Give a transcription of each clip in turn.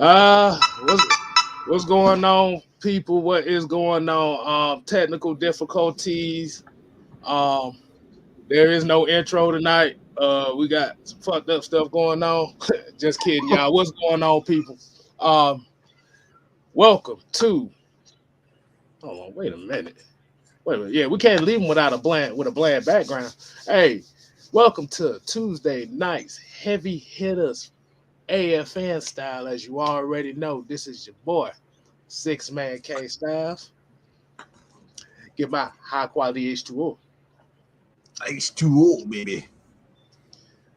Uh, what's going on, people? What is going on? Technical difficulties. Um, there is no intro tonight. We got some fucked up stuff going on. Just kidding, y'all. What's going on, people? Welcome to. Hold on, wait a minute. Yeah, we can't leave them without a bland background. Hey, welcome to Tuesday night's Heavy Hitters AFN style. As you already know, this is your boy, 6-man KStylzz. Get my high quality H2O. H2O, baby.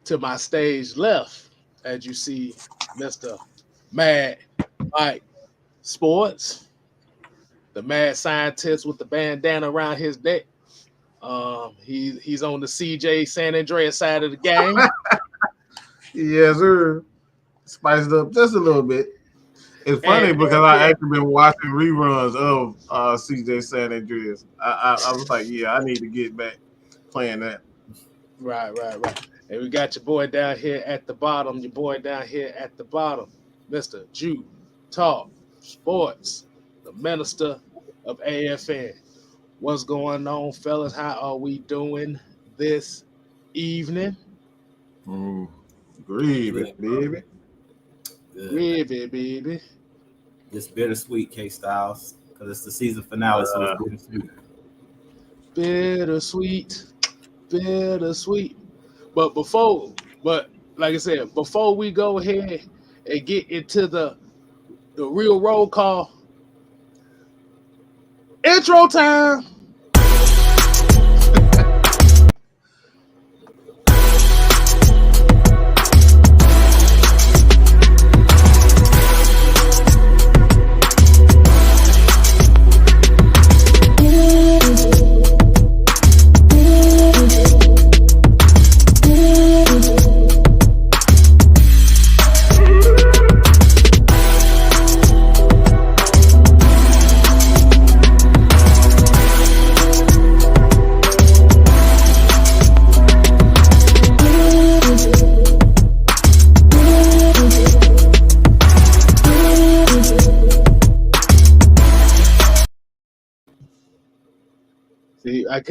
To my stage left, as you see, Mr. Mad Mike Sports, the mad scientist with the bandana around his neck. He's on the CJ San Andreas side of the game. Yes, sir. Spiced up just a little bit. It's funny because I actually been watching reruns of CJ San Andreas. I was like, yeah, I need to get back playing that. Right. And we got your boy down here at the bottom. Mr. Jew Talk Sports, the minister of AFN. What's going on, fellas? How are we doing this evening? Gravy, baby. Baby. It's bittersweet, KStylzz, because it's the season finale, so it's bittersweet. Bittersweet. But like I said, before we go ahead and get into the real roll call, intro time.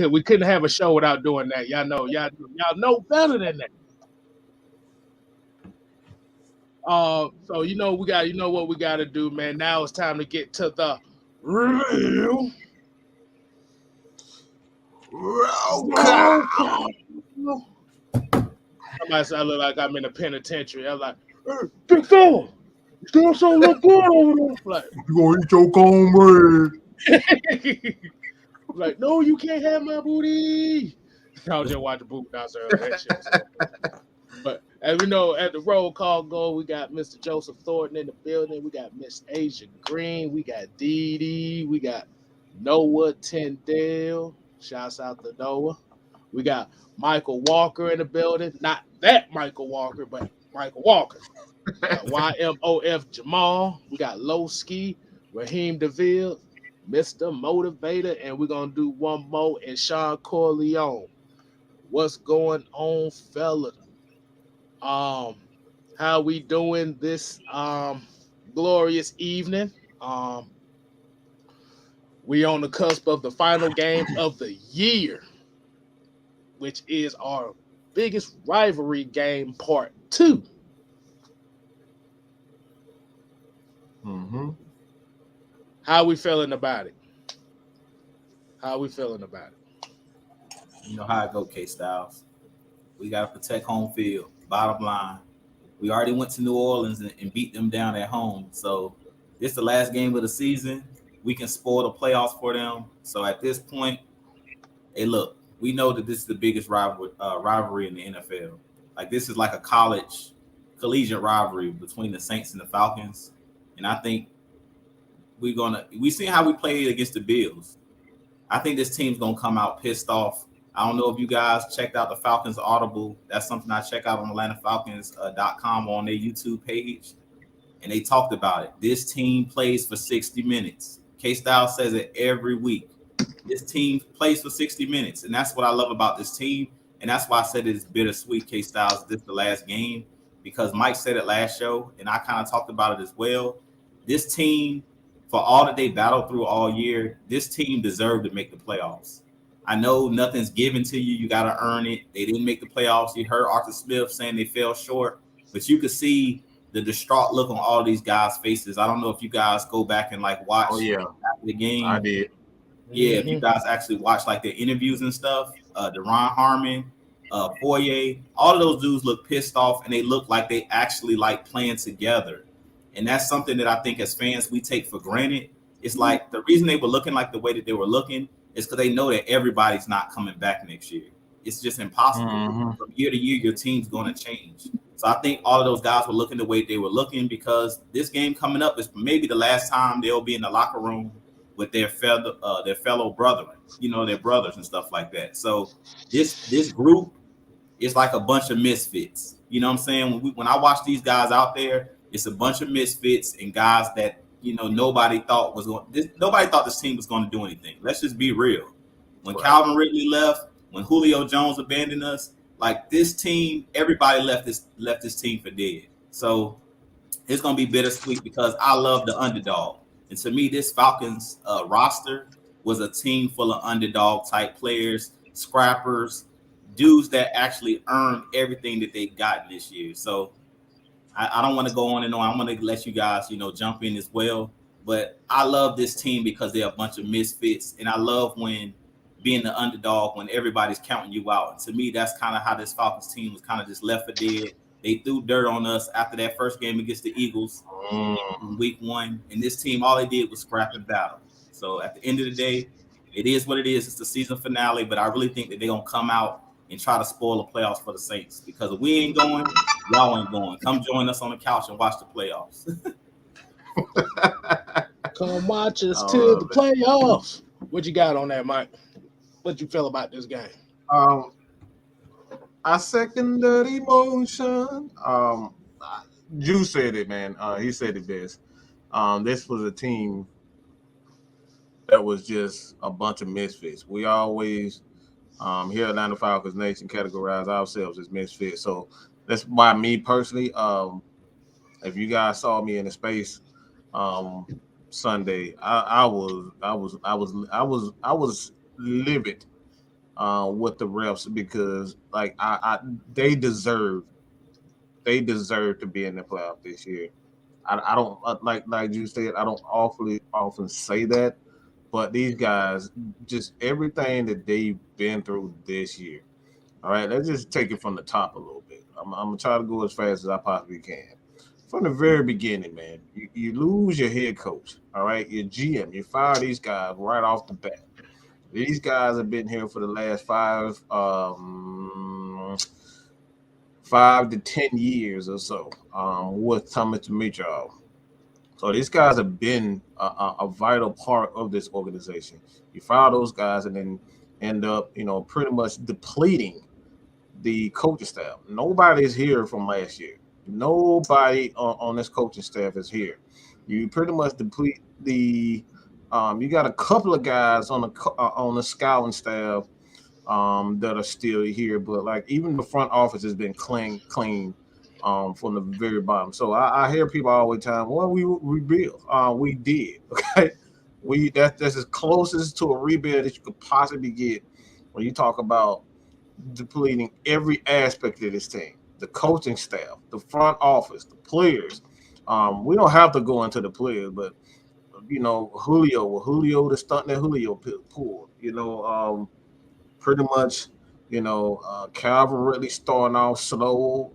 We couldn't have a show without doing that. Y'all know better than that. So you know what we got to do, man. Now it's time to get to the real roll call. Somebody said I look like I'm in a penitentiary. I'm like, hey, big fella, you still so look good over there. Like, you gonna eat your cornbread? Like, no, you can't have my booty. I was just watching Boot Bouncer. But as we know, at the roll call go, we got Mr. Joseph Thornton in the building. We got Miss Asia Green. We got Dee Dee. We got Noah Tyndale. Shouts out to Noah. We got Michael Walker in the building. Not that Michael Walker, but Michael Walker. YMOF Jamal. We got Low Ski, Raheem DeVille, Mr. Motivator, and we're going to do one more in Sean Corleone. What's going on, fella? How we doing this glorious evening? We on the cusp of the final game of the year, which is our biggest rivalry game, part 2. Mm-hmm. How we feeling about it? You know how I go, KStylzz. We got to protect home field. Bottom line, we already went to New Orleans and beat them down at home. So this is the last game of the season. We can spoil the playoffs for them. So at this point, hey, look, we know that this is the biggest rivalry in the NFL. Like, this is like a collegiate rivalry between the Saints and the Falcons. And I think we see how we played against the Bills. I think this team's gonna come out pissed off. I don't know if you guys checked out the Falcons Audible. That's something I check out on AtlantaFalcons.com on their YouTube page, and they talked about it. This team plays for 60 minutes. KStylzz says it every week. This team plays for 60 minutes, and that's what I love about this team, and that's why I said it's bittersweet, KStylzz. This is the last game because Mike said it last show, and I kind of talked about it as well. This team, for all that they battled through all year, this team deserved to make the playoffs. I know nothing's given to you. You got to earn it. They didn't make the playoffs. You heard Arthur Smith saying they fell short, but you could see the distraught look on all these guys' faces. I don't know if you guys go back and like watch after the game. I did. Yeah, if you guys actually watch like their interviews and stuff, Deron Harmon, Foyer, all of those dudes look pissed off, and they look like they actually like playing together. And that's something that I think as fans we take for granted. It's like the reason they were looking like the way that they were looking is because they know that everybody's not coming back next year. It's just impossible. From year to year, your team's going to change. So I think all of those guys were looking the way they were looking because this game coming up is maybe the last time they'll be in the locker room with their fellow brethren, you know, their brothers and stuff like that. So this group is like a bunch of misfits. You know what I'm saying? When I watch these guys out there, it's a bunch of misfits and guys that, you know, nobody thought this team was going to do anything. Let's just be real. When Calvin Ridley left, when Julio Jones abandoned us, like this team, everybody left this team for dead. So it's going to be bittersweet because I love the underdog. And to me, this Falcons roster was a team full of underdog type players, scrappers, dudes that actually earned everything that they got this year. So I don't want to go on and on. I'm going to let you guys, you know, jump in as well. But I love this team because they're a bunch of misfits. And I love when being the underdog, when everybody's counting you out. And to me, that's kind of how this Falcons team was kind of just left for dead. They threw dirt on us after that first game against the Eagles in week 1. And this team, all they did was scrap and battle. So at the end of the day, it is what it is. It's the season finale. But I really think that they're going to come out and try to spoil the playoffs for the Saints. Because if we ain't going, y'all ain't going. Come join us on the couch and watch the playoffs. Come watch us to the playoffs. What you got on that, Mike? What you feel about this game? I second the emotion. Drew said it, man. He said it best. This was a team that was just a bunch of misfits. We always here at Atlanta Falcons Nation categorize ourselves as misfits. So that's why me personally, if you guys saw me in the space Sunday, I was livid with the refs because like they deserve to be in the playoff this year. I don't like you said, I don't often say that, but these guys, just everything that they've been through this year. All right, let's just take it from the top a little bit. I'm gonna try to go as fast as I possibly can. From the very beginning, man, you lose your head coach. All right, your GM, you fire these guys right off the bat. These guys have been here for the last 5 to 10 years or so with Thomas Dimitrov. So these guys have been a vital part of this organization. You fire those guys and then end up, you know, pretty much depleting the coaching staff. Nobody's here from last year. Nobody on this coaching staff is here. You pretty much deplete the. You got a couple of guys on the scouting staff that are still here, but like even the front office has been clean from the very bottom. So I hear people all the time, well, we rebuild. We did, okay? That's as closest to a rebuild that you could possibly get when you talk about depleting every aspect of this team. The coaching staff, the front office, the players. We don't have to go into the players, but you know, Julio, the stunt that Julio pulled, you know, pretty much, you know, Calvin Ridley starting off slow.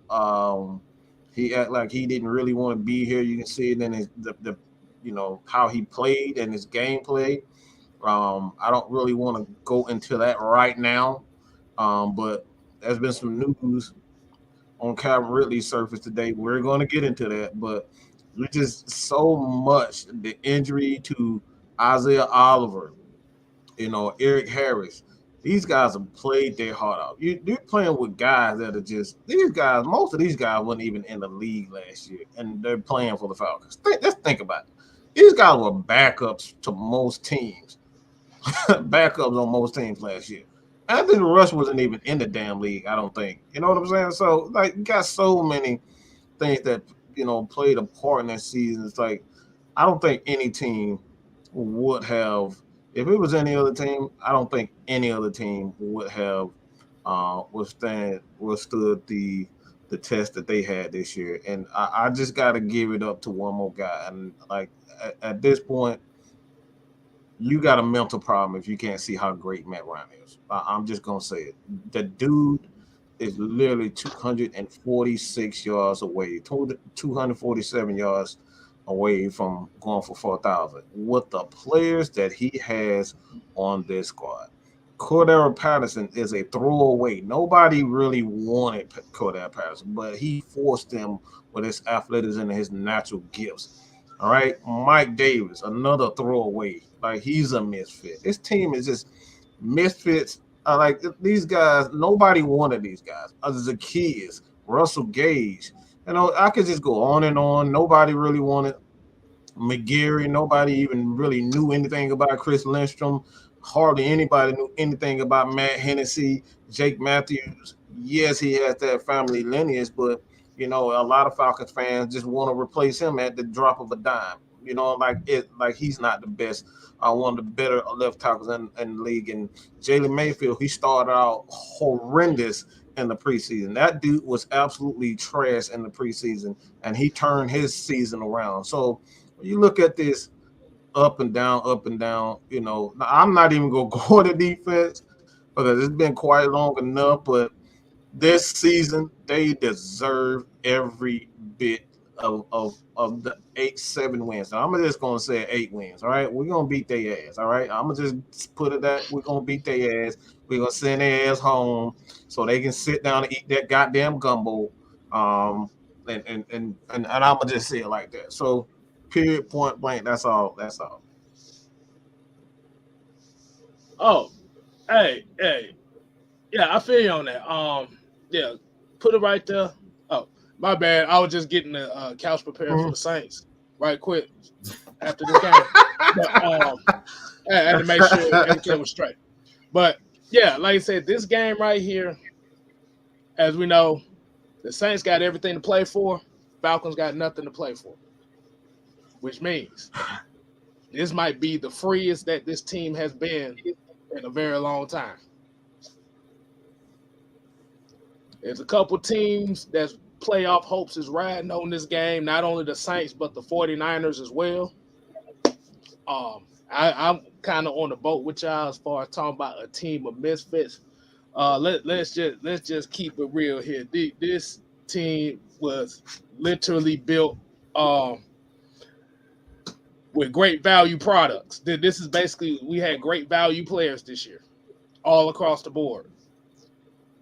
He act like he didn't really want to be here. You can see it in his, the you know, how he played and his gameplay. I don't really want to go into that right now, but there's been some news on Calvin Ridley's surface today. We're going to get into that, but it's just so much the injury to Isaiah Oliver, you know, Eric Harris. These guys have played their heart out. You're playing with guys that are just these guys. Most of these guys weren't even in the league last year, and they're playing for the Falcons. Let's think about it. These guys were backups to most teams, backups on most teams last year. Anthony Rush wasn't even in the damn league, I don't think. You know what I'm saying? So, like, you got so many things that played a part in that season. It's like I don't think any team would have, if it was any other team, I don't think any other team would have withstood the test that they had this year. And I just got to give it up to one more guy. And like at this point, you got a mental problem if you can't see how great Matt Ryan is. I'm just gonna say it. The dude is literally 246 yards away, 247 yards away from going for 4,000 with the players that he has on this squad. Cordell Patterson is a throwaway. Nobody really wanted Cordell Patterson, but he forced them with his athleticism and his natural gifts. All right, Mike Davis, another throwaway. Like he's a misfit. This team is just misfits. Like these guys, nobody wanted these guys. Zacchaeus, Russell Gage. I could just go on and on. Nobody really wanted McGarry. Nobody even really knew anything about Chris Lindstrom. Hardly anybody knew anything about Matt Hennessy, Jake Matthews. Yes, he has that family lineage, but a lot of Falcons fans just want to replace him at the drop of a dime. Like he's not the best. One of the better left tackles in the league. And Jalen Mayfield, he started out horrendous in the preseason. That dude was absolutely trash in the preseason, and he turned his season around. So when you look at this up and down, I'm not even going to go to defense because it's been quite long enough, but this season, they deserve every bit of the 8-7 wins. Now, I'm just going to say 8 wins, all right? We're going to beat their ass, all right? I'm going to just put it that we're going to beat their ass. We're going to send their ass home so they can sit down and eat that goddamn gumbo. And I'm going to just say it like that. So, period, point blank, that's all. That's all. Oh, hey. Yeah, I feel you on that. Yeah, put it right there. Oh, my bad. I was just getting the couch prepared for the Saints right quick after this game. But, I had to make sure everything was straight. But, yeah, like I said, this game right here, as we know, the Saints got everything to play for. Falcons got nothing to play for, which means this might be the freest that this team has been in a very long time. There's a couple teams that's playoff hopes is riding on this game, not only the Saints, but the 49ers as well. I'm kind of on the boat with y'all as far as talking about a team of misfits. Let's just keep it real here. This team was literally built with great value products. This is basically, we had great value players this year, all across the board.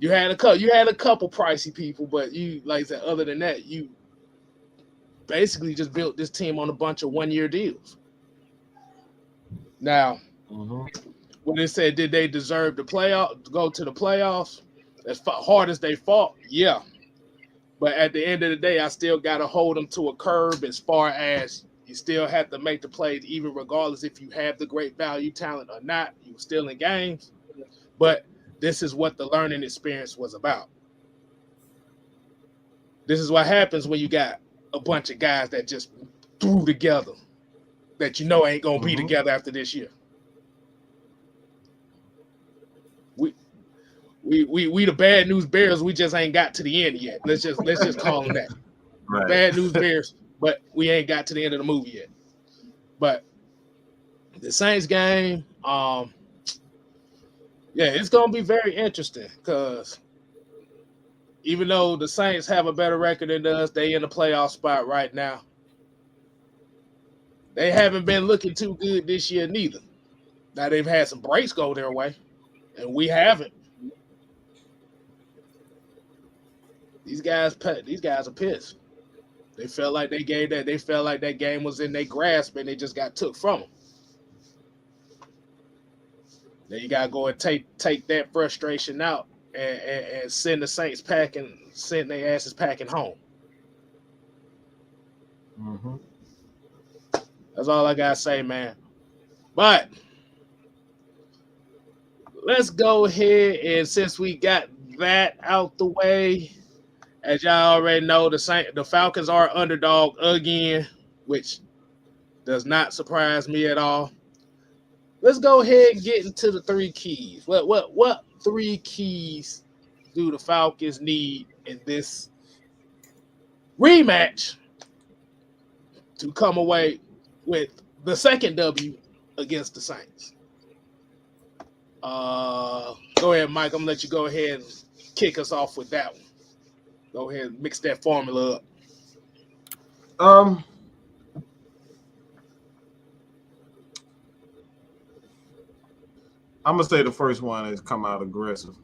You had a couple pricey people, but you, like I said, other than that, you basically just built this team on a bunch of one-year deals. Now, when they said, did they deserve to go to the playoffs? As hard as they fought, yeah. But at the end of the day, I still got to hold them to a curb as far as you still have to make the plays, even regardless if you have the great value talent or not. You're still in games. But this is what the learning experience was about. This is what happens when you got a bunch of guys that just threw together that ain't gonna be together after this year. We the bad news bears. We just ain't got to the end yet. Let's just call them that. Right. Bad news bears, but we ain't got to the end of the movie yet. But the Saints game, yeah, it's going to be very interesting because even though the Saints have a better record than us, they in the playoff spot right now. They haven't been looking too good this year neither. Now, they've had some breaks go their way, and we haven't. These guys are pissed. They felt like that game was in their grasp, and they just got took from them. Then you gotta go and take that frustration out and send the Saints send their asses packing home. That's all I gotta say, man. But let's go ahead and since we got that out the way, As y'all already know, the Falcons are underdog again, which does not surprise me at all. Let's go ahead and get into the 3 keys. What 3 keys do the Falcons need in this rematch to come away with the second W against the Saints? Go ahead, Mike. I'm gonna let you go ahead and kick us off with that one. Go ahead and mix that formula up. I'm gonna say the first one is come out aggressive.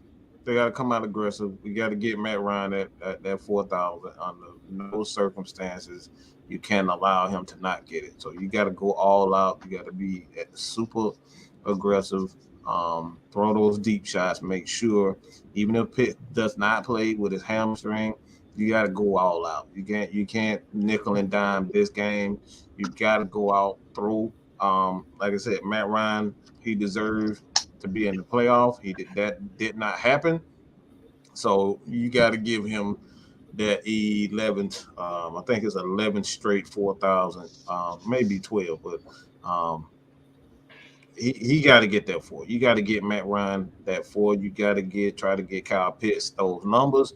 They gotta come out aggressive. We gotta get Matt Ryan at 4,000 under no circumstances. You can't allow him to not get it. So you gotta go all out. You gotta be super aggressive. Throw those deep shots. Make sure even if Pitt does not play with his hamstring, you gotta go all out. You can't nickel and dime this game. You gotta go out, throw. Like I said, Matt Ryan, he deserves to be in the playoff. That did not happen. So you got to give him that 11th. I think it's 11 straight 4,000, maybe 12, but he got to get that 4. You got to get Matt Ryan that 4. You got to try to get Kyle Pitts those numbers,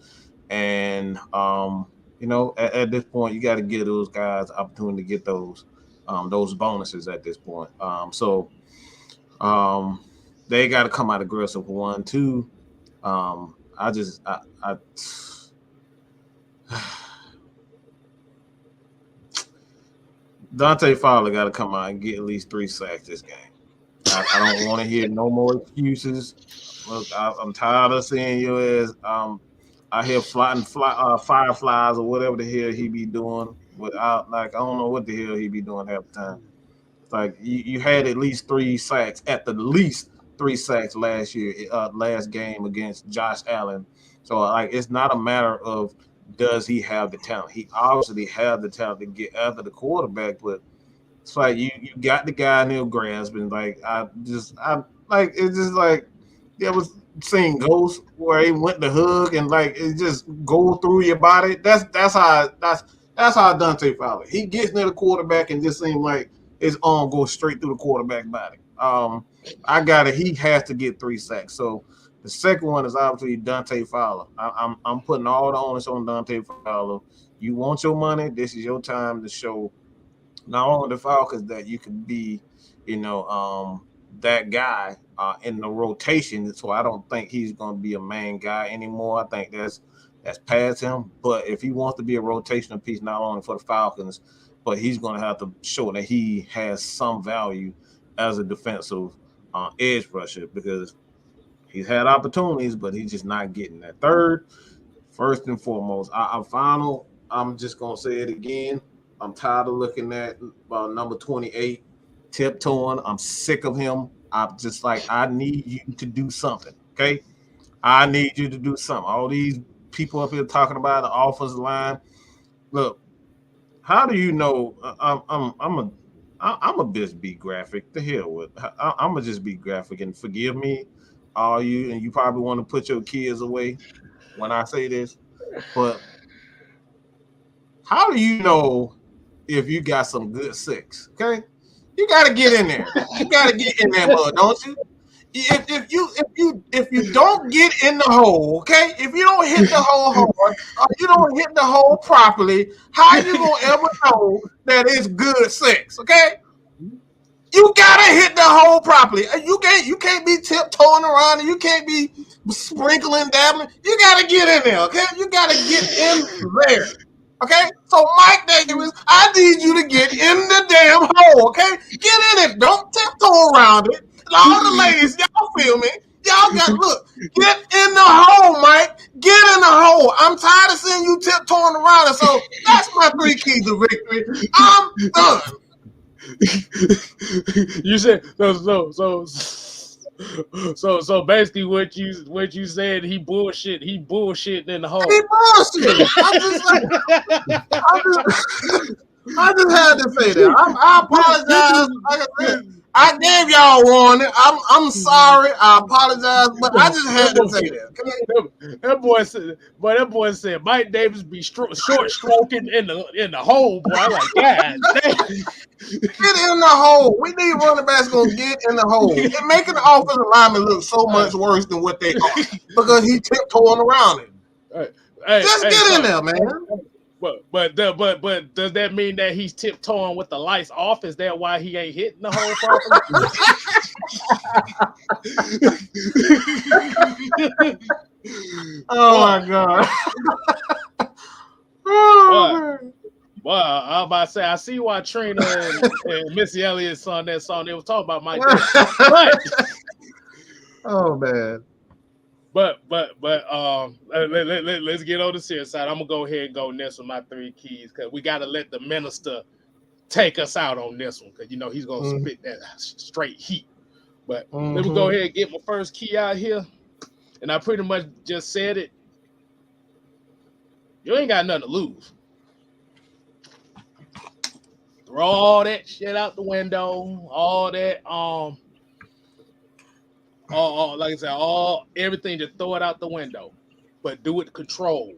and at this point you got to give those guys opportunity to get those bonuses at this point. They got to come out aggressive. 1, 2. Dante Fowler got to come out and get at least 3 sacks this game. I don't want to hear no more excuses. Look, I'm tired of seeing you as I hear fireflies or whatever the hell he be doing. I don't know what the hell he be doing half the time. Like you had at least 3 sacks, at the least 3 sacks last year, last game against Josh Allen. So it's not a matter of does he have the talent. He obviously has the talent to get after the quarterback, but it's like you got the guy in there grasping. It was seeing ghosts where he went to hug and it just go through your body. That's how Dante Fowler. He gets near the quarterback and just seems like his arm goes straight through the quarterback body. He has to get 3 sacks. So the second one is obviously Dante Fowler. I'm putting all the onus on Dante Fowler. You want your money? This is your time to show not only the Falcons that you can be, that guy in the rotation. So I don't think he's going to be a main guy anymore. I think that's past him. But if he wants to be a rotational piece, not only for the Falcons, but he's going to have to show that he has some value as a defensive edge rusher, because he's had opportunities, but he's just not getting that. Third, first and foremost, I'm just going to say it again. I'm tired of looking at number 28 tiptoeing. I'm sick of him. I'm just I need you to do something, okay? I need you to do something. All these people up here talking about the offensive line. Look, how do you know? I'm a just be graphic. The hell with. I'm gonna just be graphic, and forgive me, all you, and you probably want to put your kids away when I say this, but how do you know if you got some good 6? Okay, you got to get in there. You got to get in there, bud, don't you? If you don't get in the hole, okay, if you don't hit the hole hard, or you don't hit the hole properly, how you gonna ever know that it's good 6? Okay, you gotta hit the hole properly. You can't be tiptoeing around, and you can't be sprinkling, dabbling. You gotta get in there, okay? You gotta get in there, okay? So Mike Davis, I need you to get in the damn hole, okay? Get in it. Don't tiptoe around it. All the ladies, y'all feel me? Y'all get in the hole, Mike. Get in the hole. I'm tired of seeing you tiptoeing around it. So that's my 3 keys to victory. I'm done. You said so basically what you said, he bullshitting in the hole. He bullshit. I just had to say that. I apologize. Like I said, I gave y'all warning. I'm sorry. I apologize, but I just had to say that. That boy said Mike Davis be short stroking in the hole, boy. I'm like, God damn. Get in the hole. We need running backs gonna get in the hole. It making the offensive lineman look so much worse than what they are because he tiptoeing around it. Just get in there, man. But does that mean that he's tiptoeing with the lights off? Is that why he ain't hitting the hole properly? Oh my God. Well, I'm about to say, I see why Trina and Missy Elliott's on that song. They were talking about Mike Davis. Oh man. But let's get on the serious side. I'm gonna go ahead and go next with my 3 keys because we gotta let the minister take us out on this one because he's gonna spit that straight heat. But let me go ahead and get my first key out here, and I pretty much just said it. You ain't got nothing to lose. Throw all that shit out the window. All that like I said, everything, just throw it out the window, but do it controlled.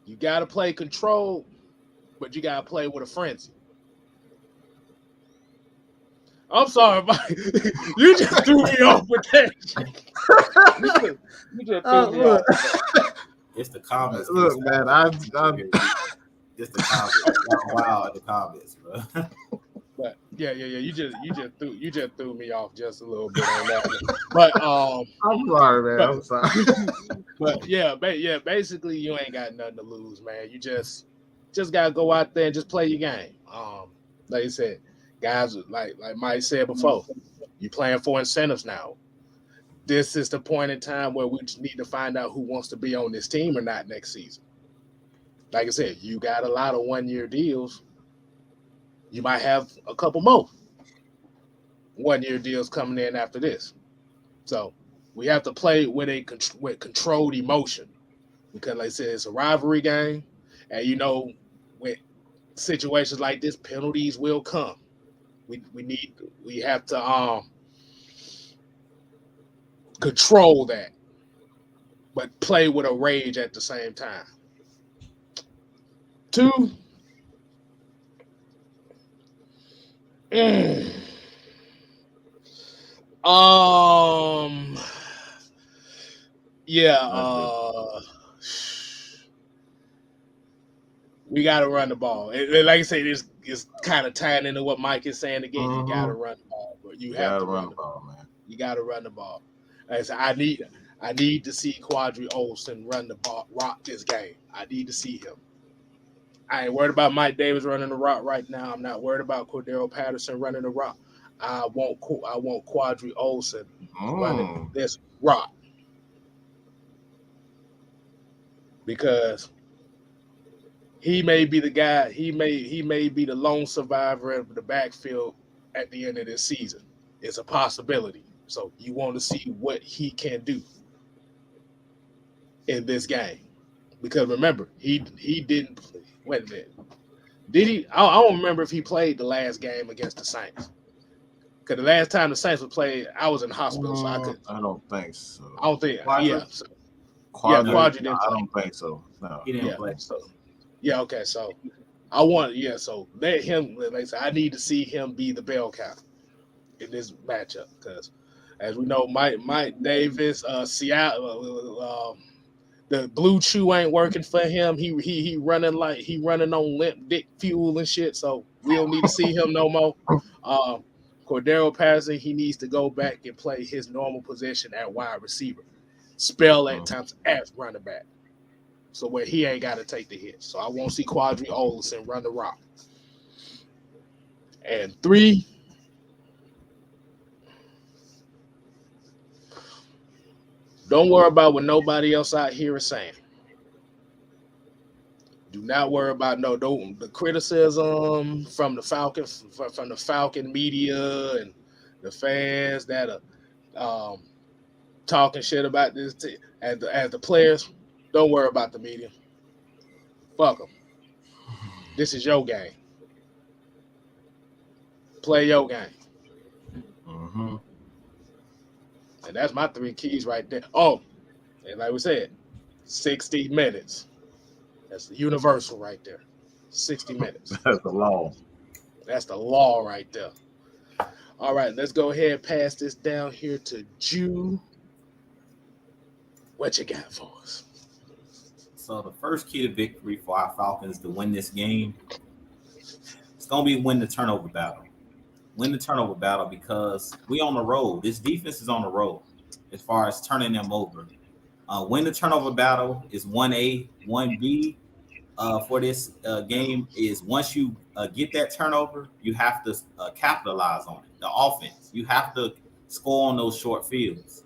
You gotta play controlled, but you gotta play with a frenzy. I'm sorry, Mike. You just threw me off with that shit. You just threw me off. It's the comments. Look, man, it's the comments. Wow, the comments, bro. But yeah. You just threw me off just a little bit on that. But I'm sorry, man. I'm sorry. But yeah, basically you ain't got nothing to lose, man. You just gotta go out there and just play your game. Like you said, guys, like Mike said before, you playing for incentives now. This is the point in time where we just need to find out who wants to be on this team or not next season. Like I said, you got a lot of 1-year deals. You might have a couple more 1-year deals coming in after this. So we have to play with controlled emotion because, like I said, it's a rivalry game. And, with situations like this, penalties will come. We have to control that, but play with a rage at the same time. 2, we got to run the ball. Like I said, it's kind of tying into what Mike is saying again. You got to run the ball, but you have to run the ball, man. You got to run the ball. Like I said, I need to see Quadri Olson run the ball, rock this game. I need to see him. I ain't worried about Mike Davis running the rock right now. I'm not worried about Cordero Patterson running the rock. I want Quadri Olson running this rock because he may be the guy. He may be the lone survivor of the backfield at the end of this season. It's a possibility. So you want to see what he can do in this game because remember he didn't. Wait a minute. Did he? I don't remember if he played the last game against the Saints. Because the last time the Saints were played, I was in the hospital, so I could. I don't think so. I don't think. Quadri? Yeah. So, Quadri didn't play. I don't think so. No. He didn't play. So, okay. So so let him. Like I said, I need to see him be the bell cow in this matchup because, as we know, Mike Davis, Seattle. The blue chew ain't working for him. He running on limp dick fuel and shit. So we don't need to see him no more. Cordero Patterson, he needs to go back and play his normal position at wide receiver. Spell at times as running back. So where he ain't got to take the hit. So I won't see Quadri Olson run the rock. And 3. Don't worry about what nobody else out here is saying. Do not worry about the criticism from the Falcons, from the Falcon media and the fans that are talking shit about this. As the players, don't worry about the media. Fuck them. This is your game. play your game. Mm-hmm. And that's my 3 keys right there. Oh, and like we said, 60 minutes. That's the universal right there. 60 minutes. That's the law. That's the law right there. All right, let's go ahead and pass this down here to Jew. What you got for us? So the first key to victory for our Falcons to win this game, it's going to be win the turnover battle. Win the turnover battle because we on the road. This defense is on the road as far as turning them over. Win the turnover battle is 1A. 1B for this game is once you get that turnover, you have to capitalize on it. The offense, you have to score on those short fields.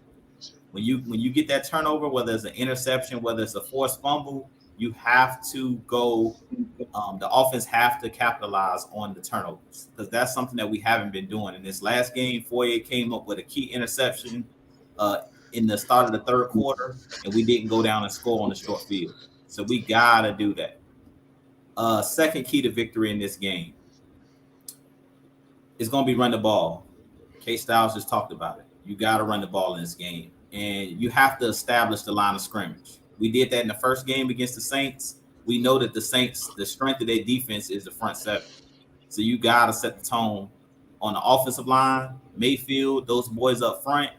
When you get that turnover, whether it's an interception, whether it's a forced fumble, you have to go. The offense have to capitalize on the turnovers because that's something that we haven't been doing. In this last game, Foye came up with a key interception in the start of the third quarter, and we didn't go down and score on the short field. So we gotta do that. Second key to victory in this game is going to be run the ball. KStylzz just talked about it. You got to run the ball in this game, and you have to establish the line of scrimmage. We did that in the first game against the Saints. We know that the Saints, the strength of their defense is the front seven. So you got to set the tone on the offensive line, Mayfield, those boys up front.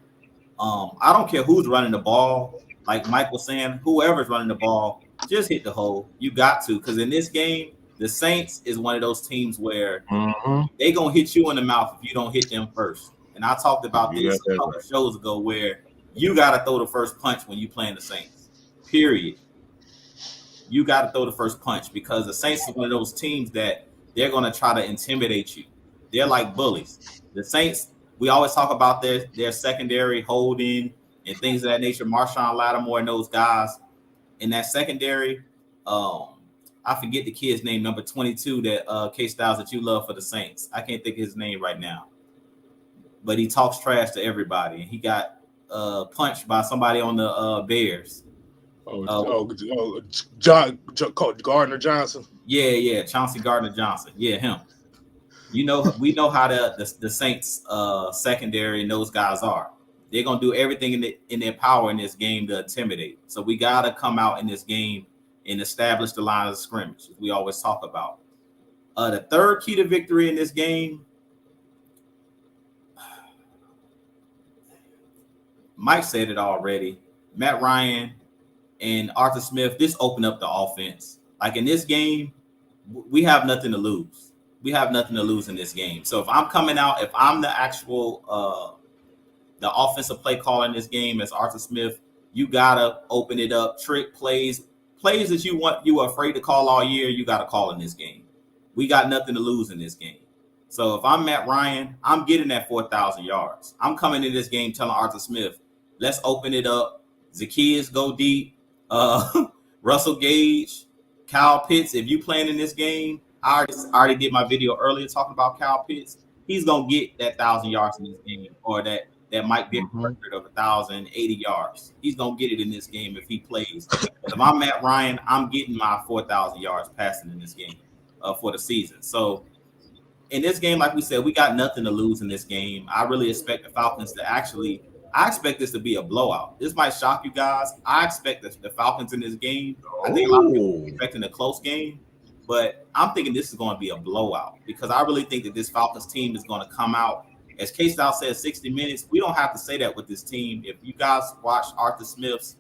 I don't care who's running the ball. Like Mike was saying, whoever's running the ball, just hit the hole. You got to, because in this game, the Saints is one of those teams where they going to hit you in the mouth if you don't hit them first. And I talked about this a couple shows ago where you got to throw the first punch when you playing the Saints, period. You got to throw the first punch because the Saints is one of those teams that they're going to try to intimidate you. They're like bullies. The Saints, we always talk about their secondary holding and things of that nature. Marshawn Lattimore and those guys in that secondary. I forget the kid's name, number 22, that KStylzz that you love for the Saints. I can't think of his name right now. But he talks trash to everybody. And he got punched by somebody on the Bears. Gardner Johnson. Yeah, Chauncey Gardner Johnson. Yeah, him. You know, we know how the Saints secondary and those guys are. They're gonna do everything in their power in this game to intimidate. So we gotta come out in this game and establish the line of scrimmage, as we always talk about. The third key to victory in this game, Mike said it already. Matt Ryan and Arthur Smith, this opened up the offense. Like in this game, we have nothing to lose. We have nothing to lose in this game. So if I'm coming out, if I'm the actual the offensive play caller in this game as Arthur Smith, you gotta open it up, trick plays that you were afraid to call all year, you gotta call in this game. We got nothing to lose in this game. So if I'm Matt Ryan, I'm getting that 4,000 yards. I'm coming in this game telling Arthur Smith, let's open it up. Zacchaeus go deep. Russell Gage, Kyle Pitts, if you playing in this game, I already did my video earlier talking about Kyle Pitts. He's gonna get that 1,000 yards in this game, or that might be a record of 1,080 yards. He's gonna get it in this game if he plays. If I'm Matt Ryan, I'm getting my 4,000 yards passing in this game for the season. So in this game, like we said, we got nothing to lose in this game. I really expect the Falcons to I expect this to be a blowout. This might shock you guys. I expect the Falcons in this game. I think a lot of people are expecting a close game, but I'm thinking this is going to be a blowout because I really think that this Falcons team is going to come out. As KStylzz said, 60 minutes. We don't have to say that with this team. If you guys watched Arthur Smith's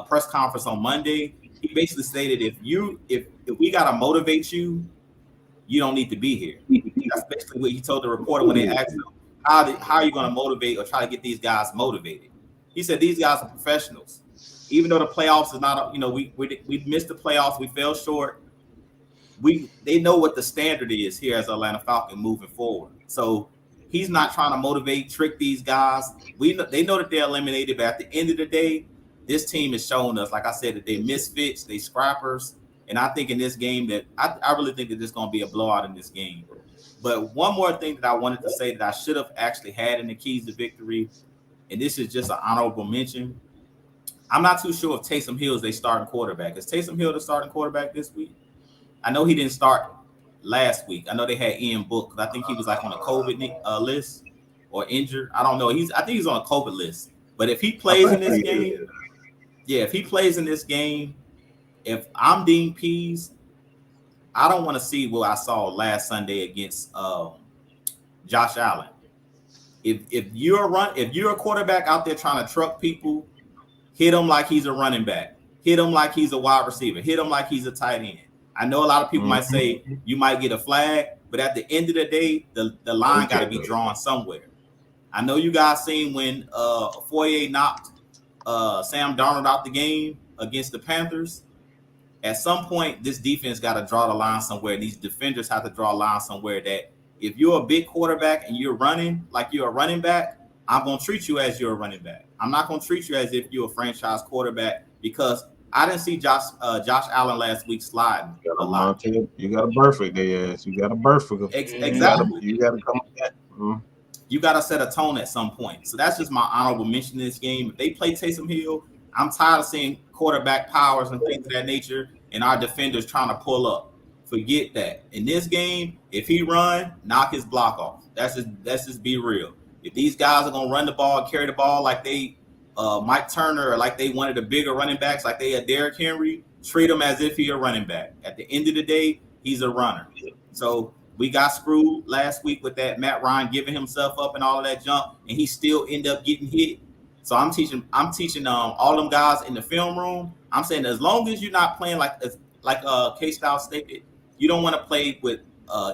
press conference on Monday, he basically stated if we got to motivate you, you don't need to be here. That's basically what he told the reporter when they asked him, how are you going to motivate or try to get these guys motivated? He said these guys are professionals. Even though the playoffs is not, we missed the playoffs, we fell short. They know what the standard is here as Atlanta Falcon moving forward. So he's not trying to motivate, trick these guys. They know that they're eliminated, but at the end of the day, this team has shown us, like I said, that they misfits, they scrappers. And I think in this game that I really think that there's going to be a blowout in this game. But one more thing that I wanted to say that I should have actually had in the keys to victory, and this is just an honorable mention. I'm not too sure if Taysom Hill is their starting quarterback. Is Taysom Hill the starting quarterback this week? I know he didn't start last week. I know they had Ian Book. I think he was like on a COVID list or injured. I don't know. I think he's on a COVID list. But if he plays in this game, if he plays in this game, if I'm Dean Pease, I don't want to see what I saw last Sunday against Josh Allen. If you're a quarterback out there trying to truck people, hit him like he's a running back. Hit him like he's a wide receiver. Hit him like he's a tight end. I know a lot of people might say you might get a flag, but at the end of the day, the line got to be drawn somewhere. I know you guys seen when Foye knocked Sam Darnold out the game against the Panthers. At some point, this defense got to draw the line somewhere. These defenders have to draw a line somewhere that if you're a big quarterback and you're running like you're a running back, I'm going to treat you as you're a running back. I'm not going to treat you as if you're a franchise quarterback because I didn't see Josh Allen last week sliding a lot. You got to birth it, their ass. You got to birth it. Exactly. You got to come with that. You got to set a tone at some point. So that's just my honorable mention in this game. If they play Taysom Hill, I'm tired of seeing quarterback powers and things of that nature and our defenders trying to pull up. Forget that. In this game, if he run, knock his block off. That's just be real. If these guys are going to run the ball, carry the ball like they Mike Turner or like they one of the bigger running backs, like they a Derrick Henry, treat him as if he's a running back. At the end of the day, he's a runner. So we got screwed last week with that Matt Ryan giving himself up and all of that junk, and he still ended up getting hit. So I'm teaching all them guys in the film room. I'm saying as long as you're not playing like KStylzz stated, you don't want to play with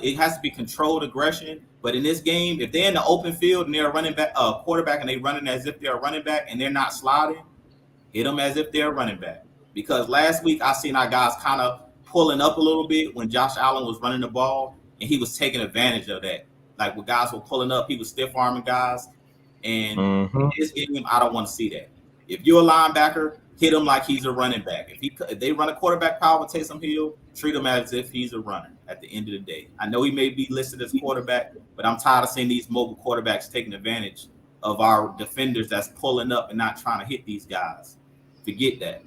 it has to be controlled aggression. But in this game, if they're in the open field and they're a running back, quarterback, and they're running as if they're a running back and they're not sliding, hit them as if they're a running back. Because last week I seen our guys kind of pulling up a little bit when Josh Allen was running the ball, and he was taking advantage of that. Like when guys were pulling up, he was stiff arming guys. And in this game, I don't want to see that. If you're a linebacker, hit him like he's a running back. If they run a quarterback power with Taysom Hill, treat him as if he's a runner at the end of the day. I know he may be listed as quarterback, but I'm tired of seeing these mobile quarterbacks taking advantage of our defenders that's pulling up and not trying to hit these guys. Forget that.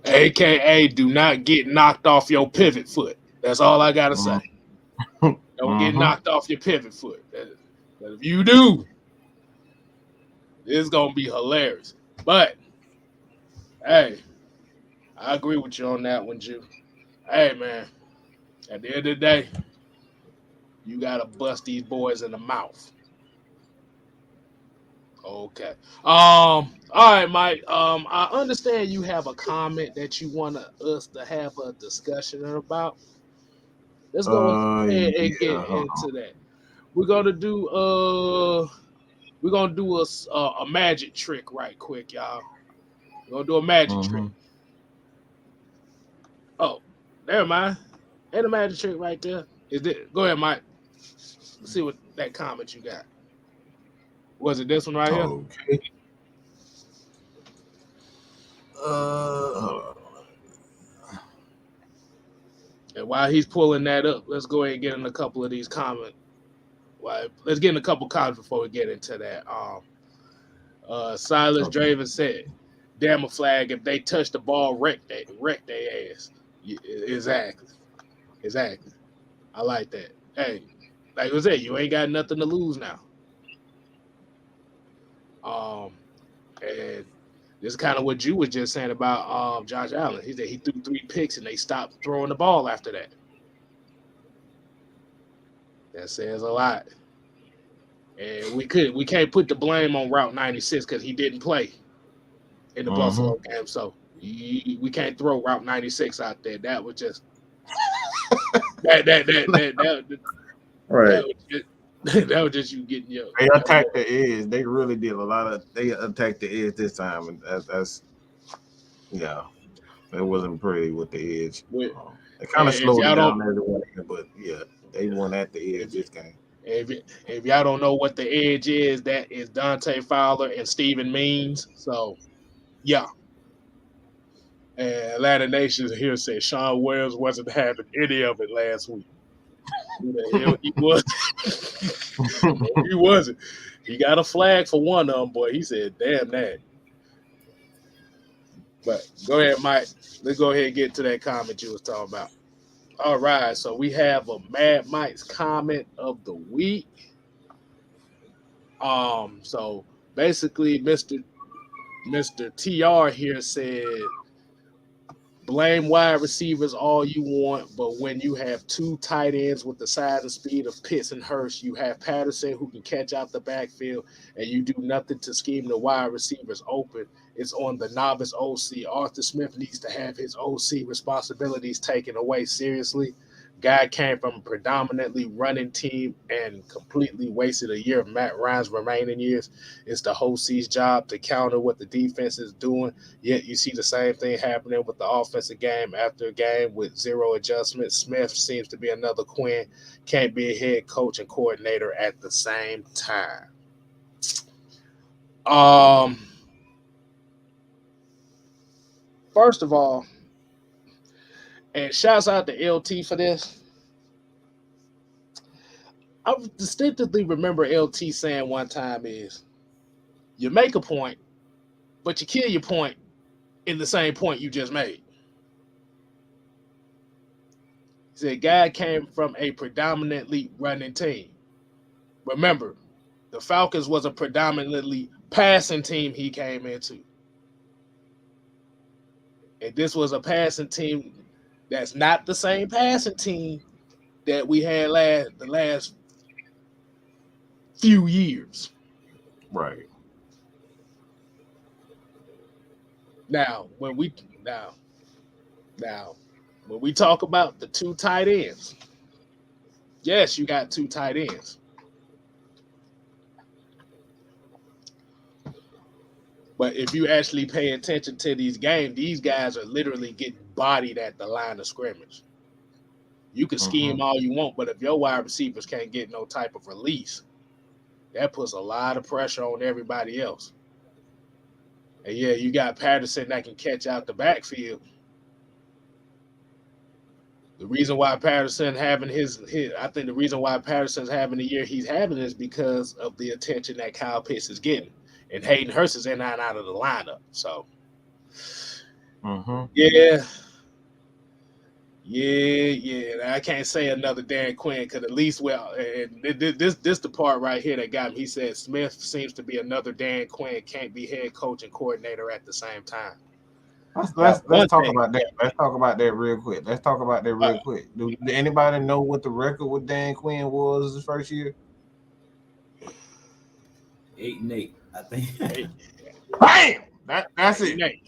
AKA, do not get knocked off your pivot foot. That's all I got to say. Don't get knocked off your pivot foot. But if you do, it's going to be hilarious. But, hey, I agree with you on that one, Jew. Hey, man, at the end of the day, you got to bust these boys in the mouth. Okay. All right, Mike. I understand you have a comment that you want us to have a discussion about. Let's go ahead and get into that. We're gonna do a magic trick right quick, y'all. We're gonna do a magic trick. Oh, never mind. Ain't a magic trick right there. Is it? Go ahead, Mike. Let's see what that comment you got. Was it this one right here? Okay. And while he's pulling that up, let's go ahead and get in a couple of these comments. Let's get in a couple comments before we get into that. Silas Draven said, "Damn a flag if they touch the ball, wreck their ass." Exactly. I like that. Hey, like I said, you ain't got nothing to lose now. And this is kind of what you was just saying about Josh Allen. He said he threw 3 picks and they stopped throwing the ball after that. That says a lot. And we can't put the blame on Route 96 because he didn't play in the Buffalo game. So we can't throw Route 96 out there. That was just that right. That was just you getting your. They attacked the edge. They really did a lot of. They attacked the edge this time, and that's it wasn't pretty with the edge. They kind of slowed it down everywhere, but yeah, they won at the edge this game. If y'all don't know what the edge is, that is Dante Fowler and Steven Means. So, yeah. And Atlanta Nation here says Sean Wells wasn't having any of it last week. Who the hell he was? He wasn't. He got a flag for one of them, boy. He said, damn that. But go ahead, Mike. Let's go ahead and get to that comment you was talking about. All right, so we have a Mad Mike's comment of the week. So basically, Mr. TR here said, blame wide receivers all you want, but when you have two tight ends with the size and speed of Pitts and Hurst, you have Patterson who can catch out the backfield, and you do nothing to scheme the wide receivers open. It's on the novice OC. Arthur Smith needs to have his OC responsibilities taken away seriously. Guy came from a predominantly running team and completely wasted a year of Matt Ryan's remaining years. It's the OC's job to counter what the defense is doing. Yet you see the same thing happening with the offensive game after game with zero adjustments. Smith seems to be another Quinn. Can't be a head coach and coordinator at the same time. First of all, and shouts out to LT for this. I distinctly remember LT saying one time is, you make a point, but you kill your point in the same point you just made. He said, guy came from a predominantly running team. Remember, the Falcons was a predominantly passing team he came into. And this was a passing team that's not the same passing team that we had the last few years. Right. Now, when we talk about the two tight ends, yes, you got two tight ends. But if you actually pay attention to these games, these guys are literally getting bodied at the line of scrimmage. You can scheme all you want, but if your wide receivers can't get no type of release, that puts a lot of pressure on everybody else. And yeah, you got Patterson that can catch out the backfield. The reason why Patterson having I think the reason why Patterson's having the year he's having is because of the attention that Kyle Pitts is getting. And Hayden Hurst is in and out of the lineup. So, yeah. I can't say another Dan Quinn because at least, and this the part right here that got me. He said Smith seems to be another Dan Quinn, can't be head coach and coordinator at the same time. Let's talk about that. Let's talk about that real quick. Do anybody know what the record with Dan Quinn was his first year? 8-8, I think. Bam! That's it.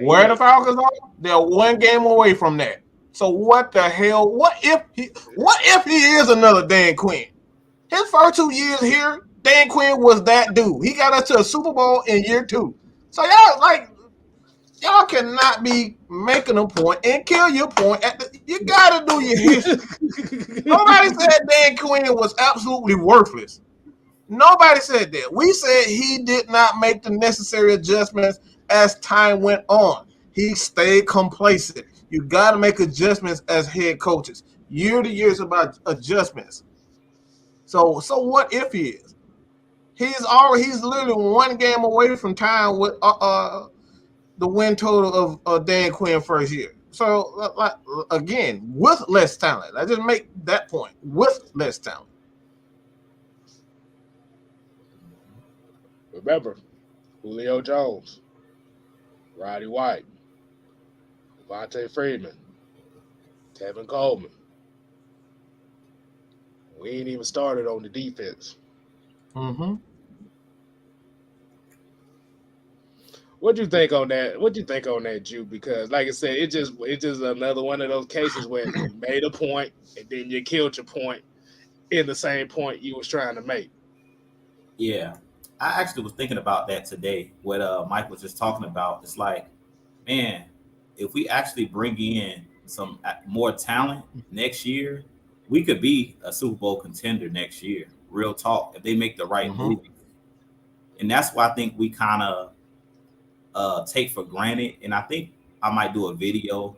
Where the Falcons are, they're one game away from that. So what the hell? What if he is another Dan Quinn? His first 2 years here, Dan Quinn was that dude. He got us to a Super Bowl in year 2. So y'all cannot be making a point and kill your point. You gotta do your history. Nobody said Dan Quinn was absolutely worthless. Nobody said that. We said he did not make the necessary adjustments as time went on. He stayed complacent. You got to make adjustments as head coaches. Year to year is about adjustments. So what if he is? He's literally one game away from tying with the win total of Dan Quinn first year. So again, with less talent. I just make that point. With less talent. Remember, Julio Jones, Roddy White, Devontae Freeman, Tevin Coleman. We ain't even started on the defense. What do you think on that, Jew? Because, like I said, it's just another one of those cases where you made a point and then you killed your point in the same point you was trying to make. Yeah. I actually was thinking about that today. What Mike was just talking about. It's like, man, if we actually bring in some more talent next year, we could be a Super Bowl contender next year. Real talk. If they make the right move, and that's why I think we kind of take for granted. And I think I might do a video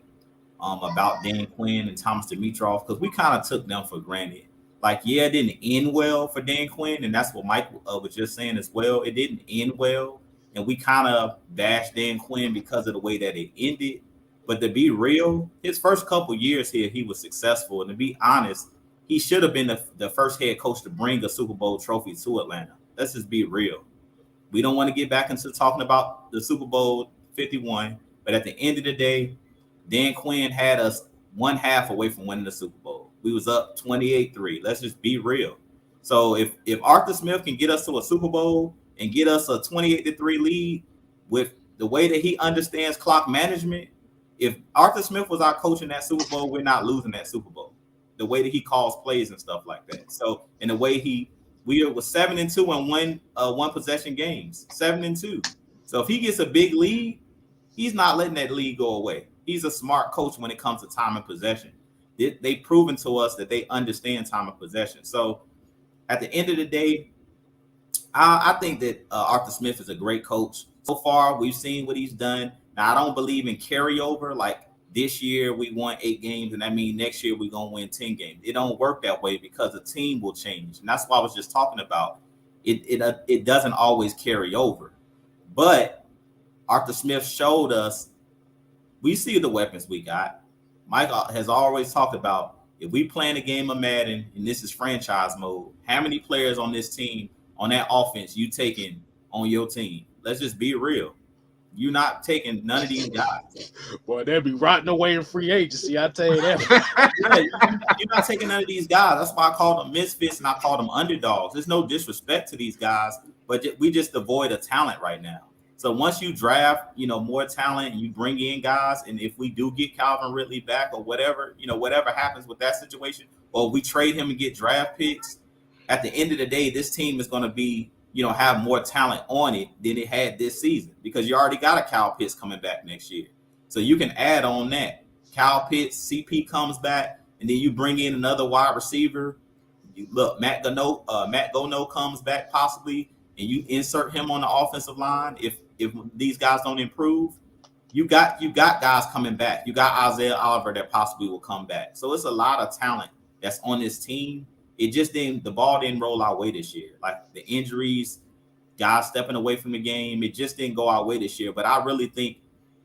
about Dan Quinn and Thomas Dimitroff because we kind of took them for granted. Like, yeah, it didn't end well for Dan Quinn, and that's what Mike was just saying as well. It didn't end well, and we kind of bashed Dan Quinn because of the way that it ended. But to be real, his first couple years here, he was successful. And to be honest, he should have been the first head coach to bring a Super Bowl trophy to Atlanta. Let's just be real. We don't want to get back into talking about the Super Bowl 51, but at the end of the day, Dan Quinn had us one half away from winning the Super Bowl. We was up 28-3. Let's just be real. So if Arthur Smith can get us to a Super Bowl and get us a 28-3 lead with the way that he understands clock management, if Arthur Smith was our coach in that Super Bowl, we're not losing that Super Bowl. The way that he calls plays and stuff like that. So in the way we were 7-2 and one possession games, 7-2. So if he gets a big lead, he's not letting that lead go away. He's a smart coach when it comes to time and possession. They've proven to us that they understand time of possession. So at the end of the day, I think that Arthur Smith is a great coach. So far, we've seen what he's done. Now, I don't believe in carryover. Like this year, we won 8 games, and that means next year we're going to win 10 games. It don't work that way because the team will change. And that's what I was just talking about. It doesn't always carry over. But Arthur Smith showed us, we see the weapons we got. Mike has always talked about, if we playing a game of Madden and this is franchise mode, how many players on this team, on that offense, you taking on your team? Let's just be real. You're not taking none of these guys. Boy, they'll be rotting away in free agency. I tell you that. You're not taking none of these guys. That's why I call them misfits and I call them underdogs. There's no disrespect to these guys, but we just devoid of talent right now. So once you draft, more talent and you bring in guys, and if we do get Calvin Ridley back or whatever, whatever happens with that situation, or we trade him and get draft picks, at the end of the day, this team is going to be, have more talent on it than it had this season because you already got a Kyle Pitts coming back next year. So you can add on that. Kyle Pitts, CP comes back, and then you bring in another wide receiver. Matt Gono comes back possibly, and you insert him on the offensive line. If these guys don't improve, you got guys coming back. You got Isaiah Oliver that possibly will come back. So it's a lot of talent that's on this team. It just the ball didn't roll our way this year. Like the injuries, guys stepping away from the game, it just didn't go our way this year. But I really think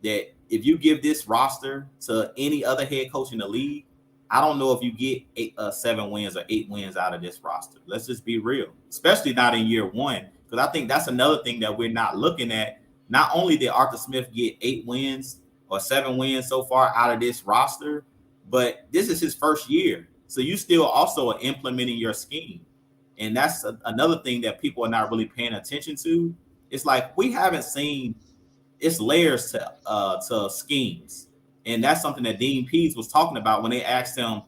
that if you give this roster to any other head coach in the league, I don't know if you get 7 wins or 8 wins out of this roster. Let's just be real, especially not in year one. Because I think that's another thing that we're not looking at. Not only did Arthur Smith get 8 wins or 7 wins so far out of this roster, but this is his first year. So you still also are implementing your scheme. And that's another thing that people are not really paying attention to. It's like we haven't seen it's layers to schemes. And that's something that Dean Pease was talking about when they asked him,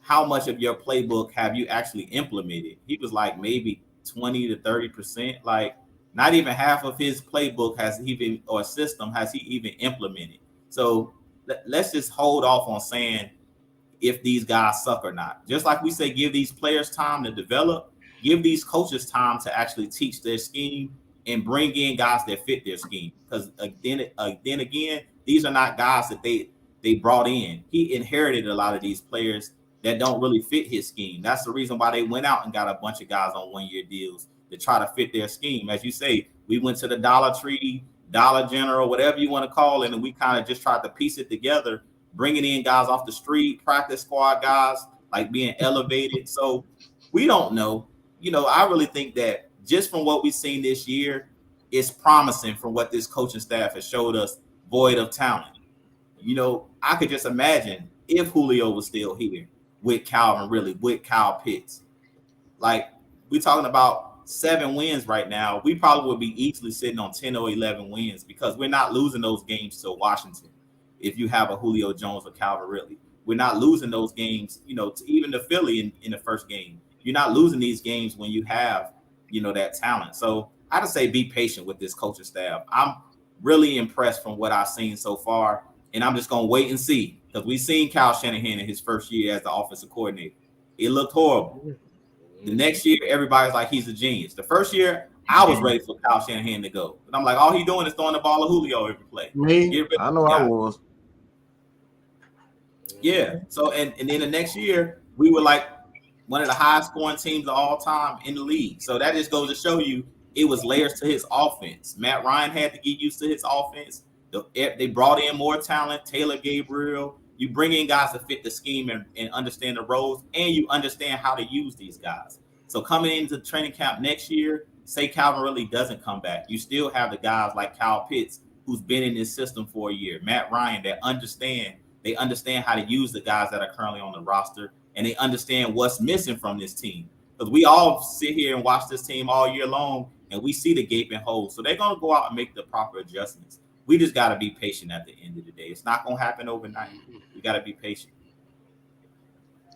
how much of your playbook have you actually implemented? He was like maybe 20 to 30%. Like not even half of his playbook system has he even implemented. So let's just hold off on saying if these guys suck or not. Just like we say, give these players time to develop, give these coaches time to actually teach their scheme and bring in guys that fit their scheme. Because then again, these are not guys that they brought in. He inherited a lot of these players that don't really fit his scheme. That's the reason why they went out and got a bunch of guys on 1-year deals to try to fit their scheme. As you say, we went to the Dollar Tree, Dollar General, whatever you want to call it, and we kind of just tried to piece it together, bringing in guys off the street, practice squad guys, like being elevated. So we don't know. I really think that just from what we've seen this year, it's promising from what this coaching staff has showed us, void of talent. I could just imagine if Julio was still here with Calvin Ridley, with Kyle Pitts. Like, we're talking about 7 wins right now. We probably would be easily sitting on 10 or 11 wins because we're not losing those games to Washington. If you have a Julio Jones or Calvin Ridley, we're not losing those games, to even the Philly in the first game. You're not losing these games when you have, that talent. So I just say be patient with this coaching staff. I'm really impressed from what I've seen so far, and I'm just going to wait and see because we've seen Kyle Shanahan in his first year as the offensive coordinator. It looked horrible. The next year, everybody's like he's a genius. The first year, I was ready for Kyle Shanahan to go. But I'm like, all he's doing is throwing the ball to Julio every play. Me? I know I was. Yeah. So, and then the next year, we were like one of the highest scoring teams of all time in the league. So that just goes to show you it was layers to his offense. Matt Ryan had to get used to his offense. They brought in more talent, Taylor Gabriel. You bring in guys to fit the scheme and understand the roles, and you understand how to use these guys. So coming into training camp next year, say Calvin Ridley doesn't come back, you still have the guys like Kyle Pitts, who's been in this system for a year, Matt Ryan, that understand how to use the guys that are currently on the roster, and they understand what's missing from this team. Because we all sit here and watch this team all year long, and we see the gaping holes. So they're going to go out and make the proper adjustments. We just got to be patient at the end of the day. It's not going to happen overnight. We got to be patient.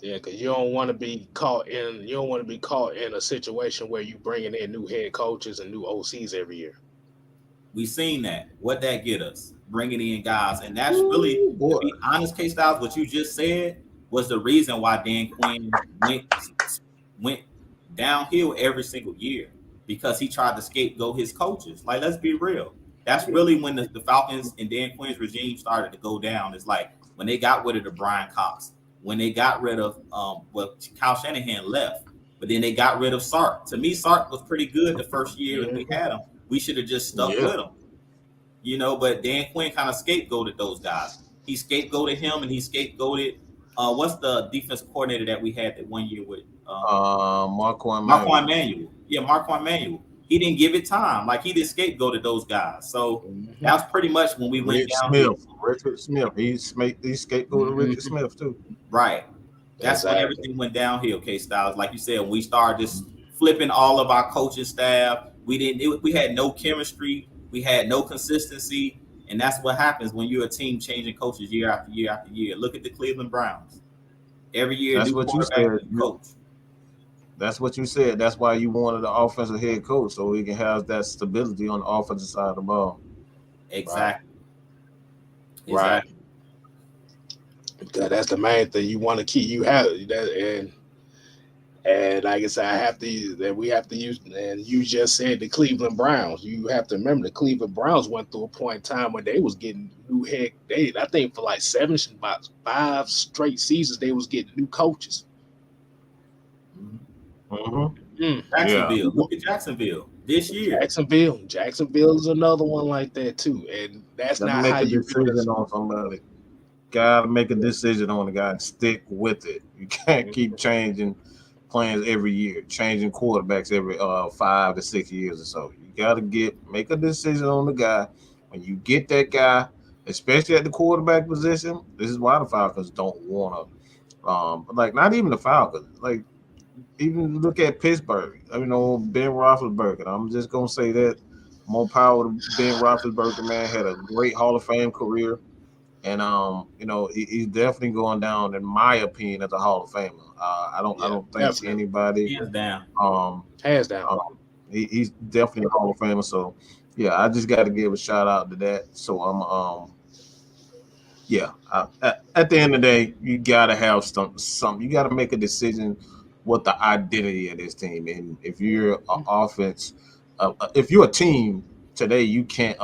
Yeah, because you don't want to be caught in a situation where you bringing in new head coaches and new OCs every year. We seen that. What that get us? Bringing in guys. And that's really, to be honest, KStylzz, what you just said was the reason why Dan Quinn went downhill every single year, because he tried to scapegoat his coaches. Like, let's be real. That's really when the Falcons and Dan Quinn's regime started to go down. It's like when they got rid of the Brian Cox, when they got rid of Kyle Shanahan left, but then they got rid of Sark. To me, Sark was pretty good the first year that we had him. We should have just stuck with him, but Dan Quinn kind of scapegoated those guys. He scapegoated him, and he scapegoated what's the defensive coordinator that we had that 1 year with Marquand Manuel. Yeah, Marquand Manuel. He didn't give it time. Like, he did scapegoated those guys. So that was pretty much when we went down. Richard Smith. He scapegoated Richard Smith too. Right. That's when everything went downhill, KStylzz. Like you said, we started just flipping all of our coaching staff. We had no chemistry. We had no consistency. And that's what happens when you're a team changing coaches year after year after year. Look at the Cleveland Browns. Every year, that's what you said, coach. That's what you said. That's why you wanted the offensive head coach, so he can have that stability on the offensive side of the ball. Exactly. Right. That's the main thing you want to keep. You have that, and like I said, we have to use. And you just said the Cleveland Browns. You have to remember the Cleveland Browns went through a point in time when they was getting new head. I think for like 5 straight seasons, they was getting new coaches. Jacksonville. Look at Jacksonville this year. Jacksonville is another one like that too, and that's not how you decision on somebody. Gotta make a decision on the guy and stick with it. You can't keep changing plans every year, changing quarterbacks every 5 to 6 years or so. You gotta make a decision on the guy. When you get that guy, especially at the quarterback position, this is why the Falcons don't want to. Like, not even the Falcons. Like, even look at Pittsburgh. Ben Roethlisberger. I'm just gonna say that. More power to Ben Roethlisberger, man. Had a great Hall of Fame career, and he's definitely going down, in my opinion, as a Hall of Famer. I don't think anybody hands down. Hands down. He's definitely a Hall of Famer. So yeah, I just got to give a shout out to that. So I'm at the end of the day, you gotta have something. You gotta make a decision what the identity of this team. And if you're an offense, if you're a team today, you can't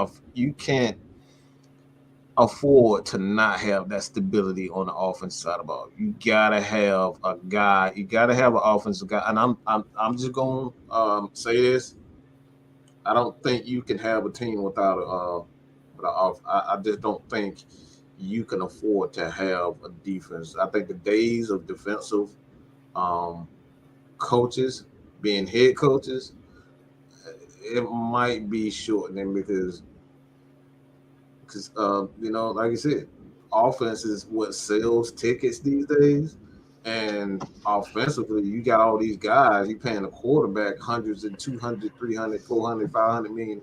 afford to not have that stability on the offensive side of the ball. You gotta have a guy. You gotta have an offensive guy. And I'm just gonna say this. I don't think you can have a team without I just don't think you can afford to have a defense. I think the days of defensive coaches being head coaches, it might be shortening because like I said, offense is what sells tickets these days. And offensively, you got all these guys, you paying a quarterback hundreds and $200, $300, $400, $500 million.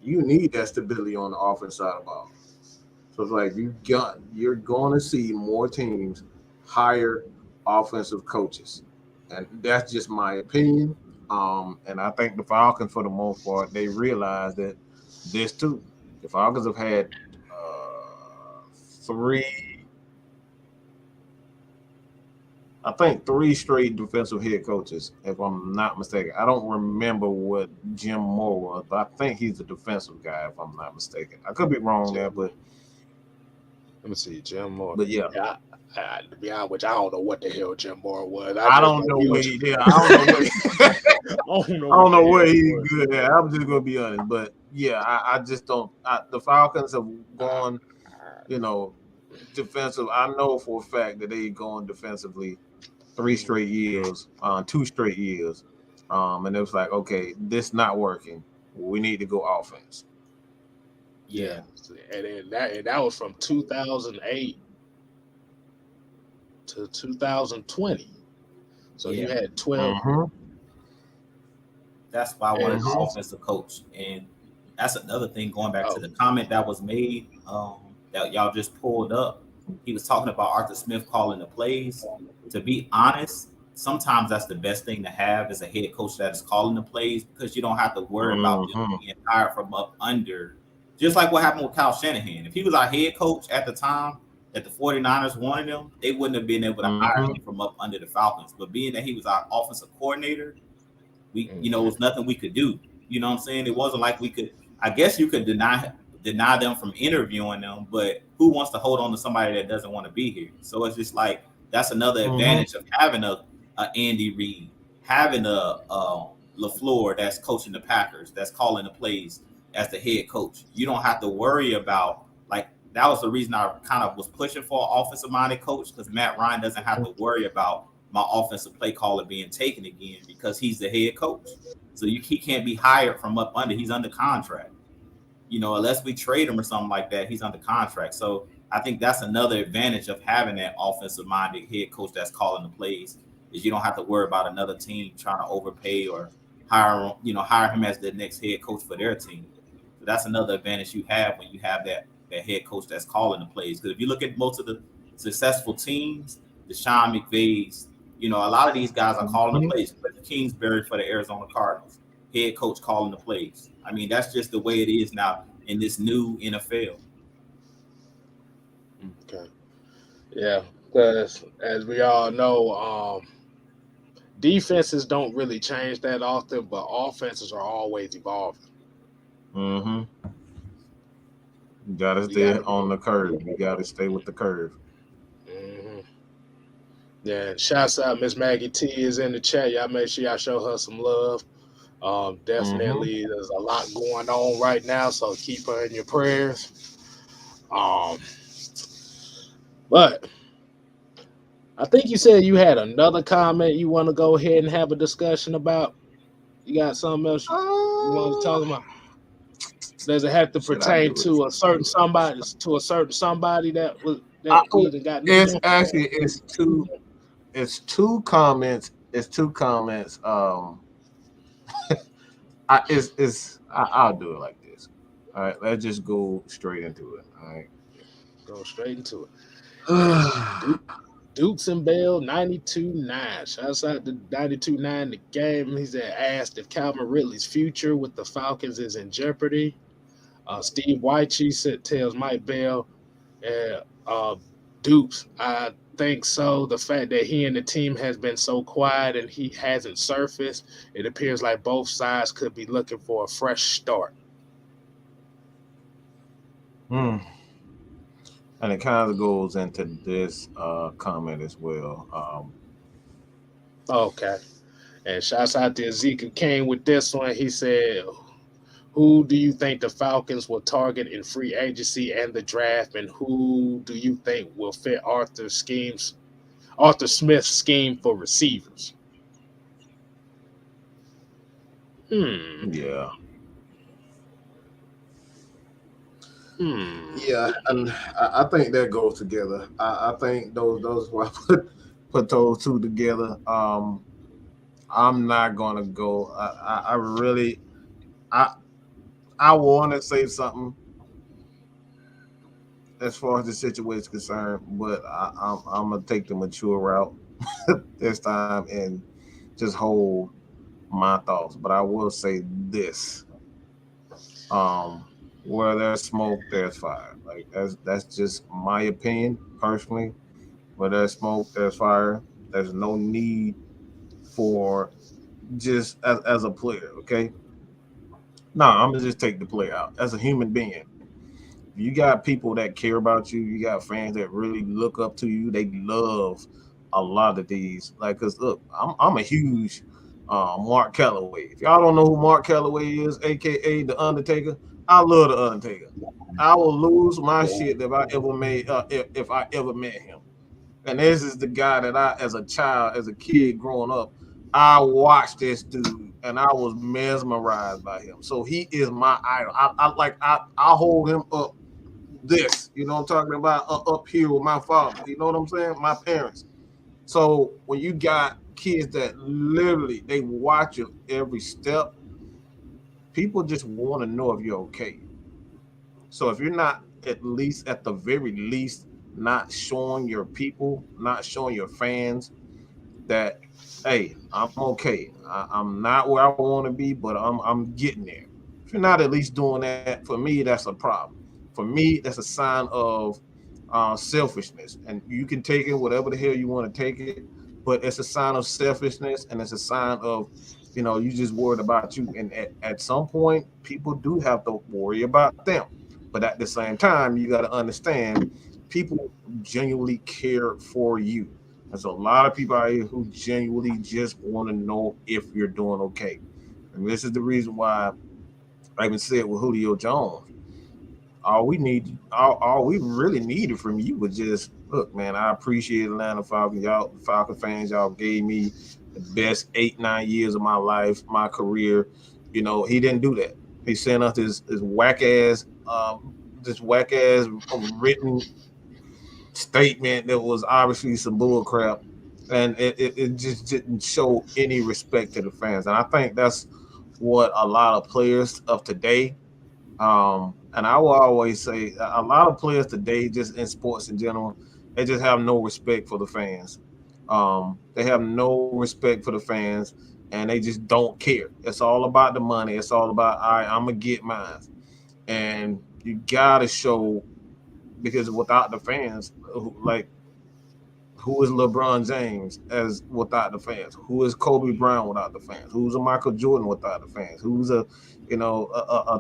You need that stability on the offense side of the ball. So it's like you're going to see more teams hire offensive coaches. And that's just my opinion. And I think the Falcons, for the most part, they realize that this too. The Falcons have had 3 straight defensive head coaches, if I'm not mistaken. I don't remember what Jim Moore was, but I think he's a defensive guy, if I'm not mistaken. I could be wrong there, but let me see, Jim Moore. But yeah. To be honest with you, I don't know what the hell Jim Moore was. I don't know where he did. I don't know where he's good at. I'm just gonna be honest. But yeah, I just don't. The Falcons have gone, defensive. I know for a fact that they've gone defensively 3 straight years, 2 straight years, and it was like, okay, this not working. We need to go offense. Yeah, and that was from 2008 to 2020. So you had 12. That's why I wanted an offensive coach, and that's another thing. Going back to the comment that was made, that y'all just pulled up, he was talking about Arthur Smith calling the plays. To be honest, sometimes that's the best thing to have is a head coach that is calling the plays, because you don't have to worry about them being hired from up under. Just like what happened with Kyle Shanahan. If he was our head coach at the time that the 49ers wanted him, they wouldn't have been able to hire him from up under the Falcons. But being that he was our offensive coordinator, it was nothing we could do. You know what I'm saying? It wasn't like we could. I guess you could deny them from interviewing them, but who wants to hold on to somebody that doesn't want to be here? So it's just like that's another advantage of having a Andy Reid, having a LaFleur that's coaching the Packers, that's calling the plays as the head coach. You don't have to worry about, like, that was the reason I kind of was pushing for an offensive minded coach, because Matt Ryan doesn't have to worry about my offensive play caller being taken again, because he's the head coach. So he can't be hired from up under. He's under contract. Unless we trade him or something like that, he's under contract. So I think that's another advantage of having that offensive minded head coach that's calling the plays, is you don't have to worry about another team trying to overpay or hire him as the next head coach for their team. So that's another advantage you have when you have that head coach that's calling the plays. Because if you look at most of the successful teams, the Sean McVays, a lot of these guys are calling the plays. But Kingsbury for the Arizona Cardinals, head coach calling the plays. I mean, that's just the way it is now in this new NFL. Okay. Yeah, because as we all know, defenses don't really change that often, but offenses are always evolving. You got to stay on the curve. You got to stay with the curve. Yeah, shouts out Miss Maggie T is in the chat. Y'all make sure y'all show her some love. Definitely, there's a lot going on right now, so keep her in your prayers. But I think you said you had another comment you want to go ahead and have a discussion about. You got something else you want to talk about? Does it have to pertain to a certain somebody that was that we even got? It's two comments. It's two comments. I'll do it like this. All right, let's just go straight into it. All right, go straight into it. Dukes and Bell 92-9. Shouts out to 92-9 the game. He's asked if Calvin Ridley's future with the Falcons is in jeopardy. Steve Wyche tells Mike Bell, Dukes, I think so. The fact that he and the team has been so quiet and he hasn't surfaced, it appears like both sides could be looking for a fresh start. And it kind of goes into this comment as well. Okay. And shouts out to Ezekiel King with this one. He said, who do you think the Falcons will target in free agency and the draft, and who do you think will fit Arthur Smith's scheme for receivers? Yeah. Yeah, and I think that goes together. I think those why I put those two together. I'm not gonna go. I want to say something as far as the situation is concerned, but I'm gonna take the mature route this time and just hold my thoughts. But I will say this: where there's smoke, there's fire. Like that's just my opinion personally. Where there's smoke, there's fire. There's no need for just as a player, okay? No, I'm gonna just take the player out as a human being. You got people that care about you. You got fans that really look up to you. They love a lot of these. Like, cause look, I'm a huge Mark Calloway. If y'all don't know who Mark Calloway is, aka the Undertaker, I love the Undertaker. I will lose my shit if I ever made if I ever met him. And this is the guy that I, as a child, as a kid growing up, I watched this dude and I was mesmerized by him. So he is my idol. I hold him up this, you know what I'm talking about, up here with my father. You know what I'm saying? My parents. So when you got kids that literally they watch you every step, people just want to know if you're okay. So if you're not at least at the very least not showing your people, not showing your fans that, hey, I'm okay. I'm not where I want to be, but I'm getting there. If you're not at least doing that, for me, that's a problem. For me, that's a sign of selfishness, and you can take it whatever the hell you want to take it, but it's a sign of selfishness, and it's a sign of, you just worried about you. And at some point, people do have to worry about them, but at the same time, you got to understand people genuinely care for you. There's a lot of people out here who genuinely just want to know if you're doing okay. And this is the reason why I even said with Julio Jones, all we really needed from you was just, look, man, I appreciate Atlanta Falcons. Y'all, Falcon fans, y'all gave me the best 8-9 years of my life, my career. He didn't do that. He sent us this whack ass written statement that was obviously some bull crap, and it just didn't show any respect to the fans. And I think that's what a lot of players of today, and I will always say a lot of players today, just in sports in general, they just have no respect for the fans. They have no respect for the fans, and they just don't care. It's all about the money. It's all about, all right, I'm gonna get mine. And you gotta show, because without the fans, like, who is LeBron James as without the fans? Who is Kobe Bryant without the fans? Who's a Michael Jordan without the fans? Who's a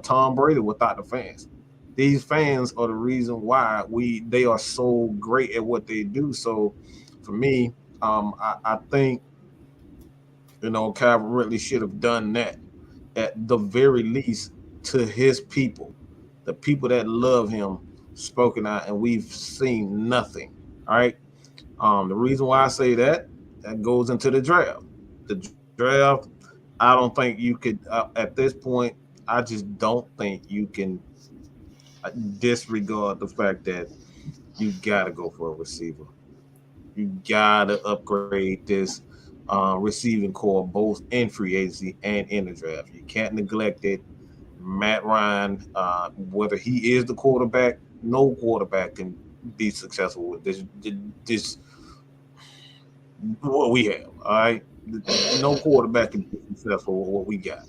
Tom Brady without the fans? These fans are the reason why they are so great at what they do. So for me, I think Calvin Ridley should have done that at the very least to his people, the people that love him, spoken out, and we've seen nothing. All right. The reason why I say that goes into the draft. The draft, I don't think you could at this point. I just don't think you can disregard the fact that you got to go for a receiver. You got to upgrade this receiving core both in free agency and in the draft. You can't neglect it. Matt Ryan, whether he is the quarterback, no quarterback can be successful with this what we have. All right, no quarterback can be successful with what we got.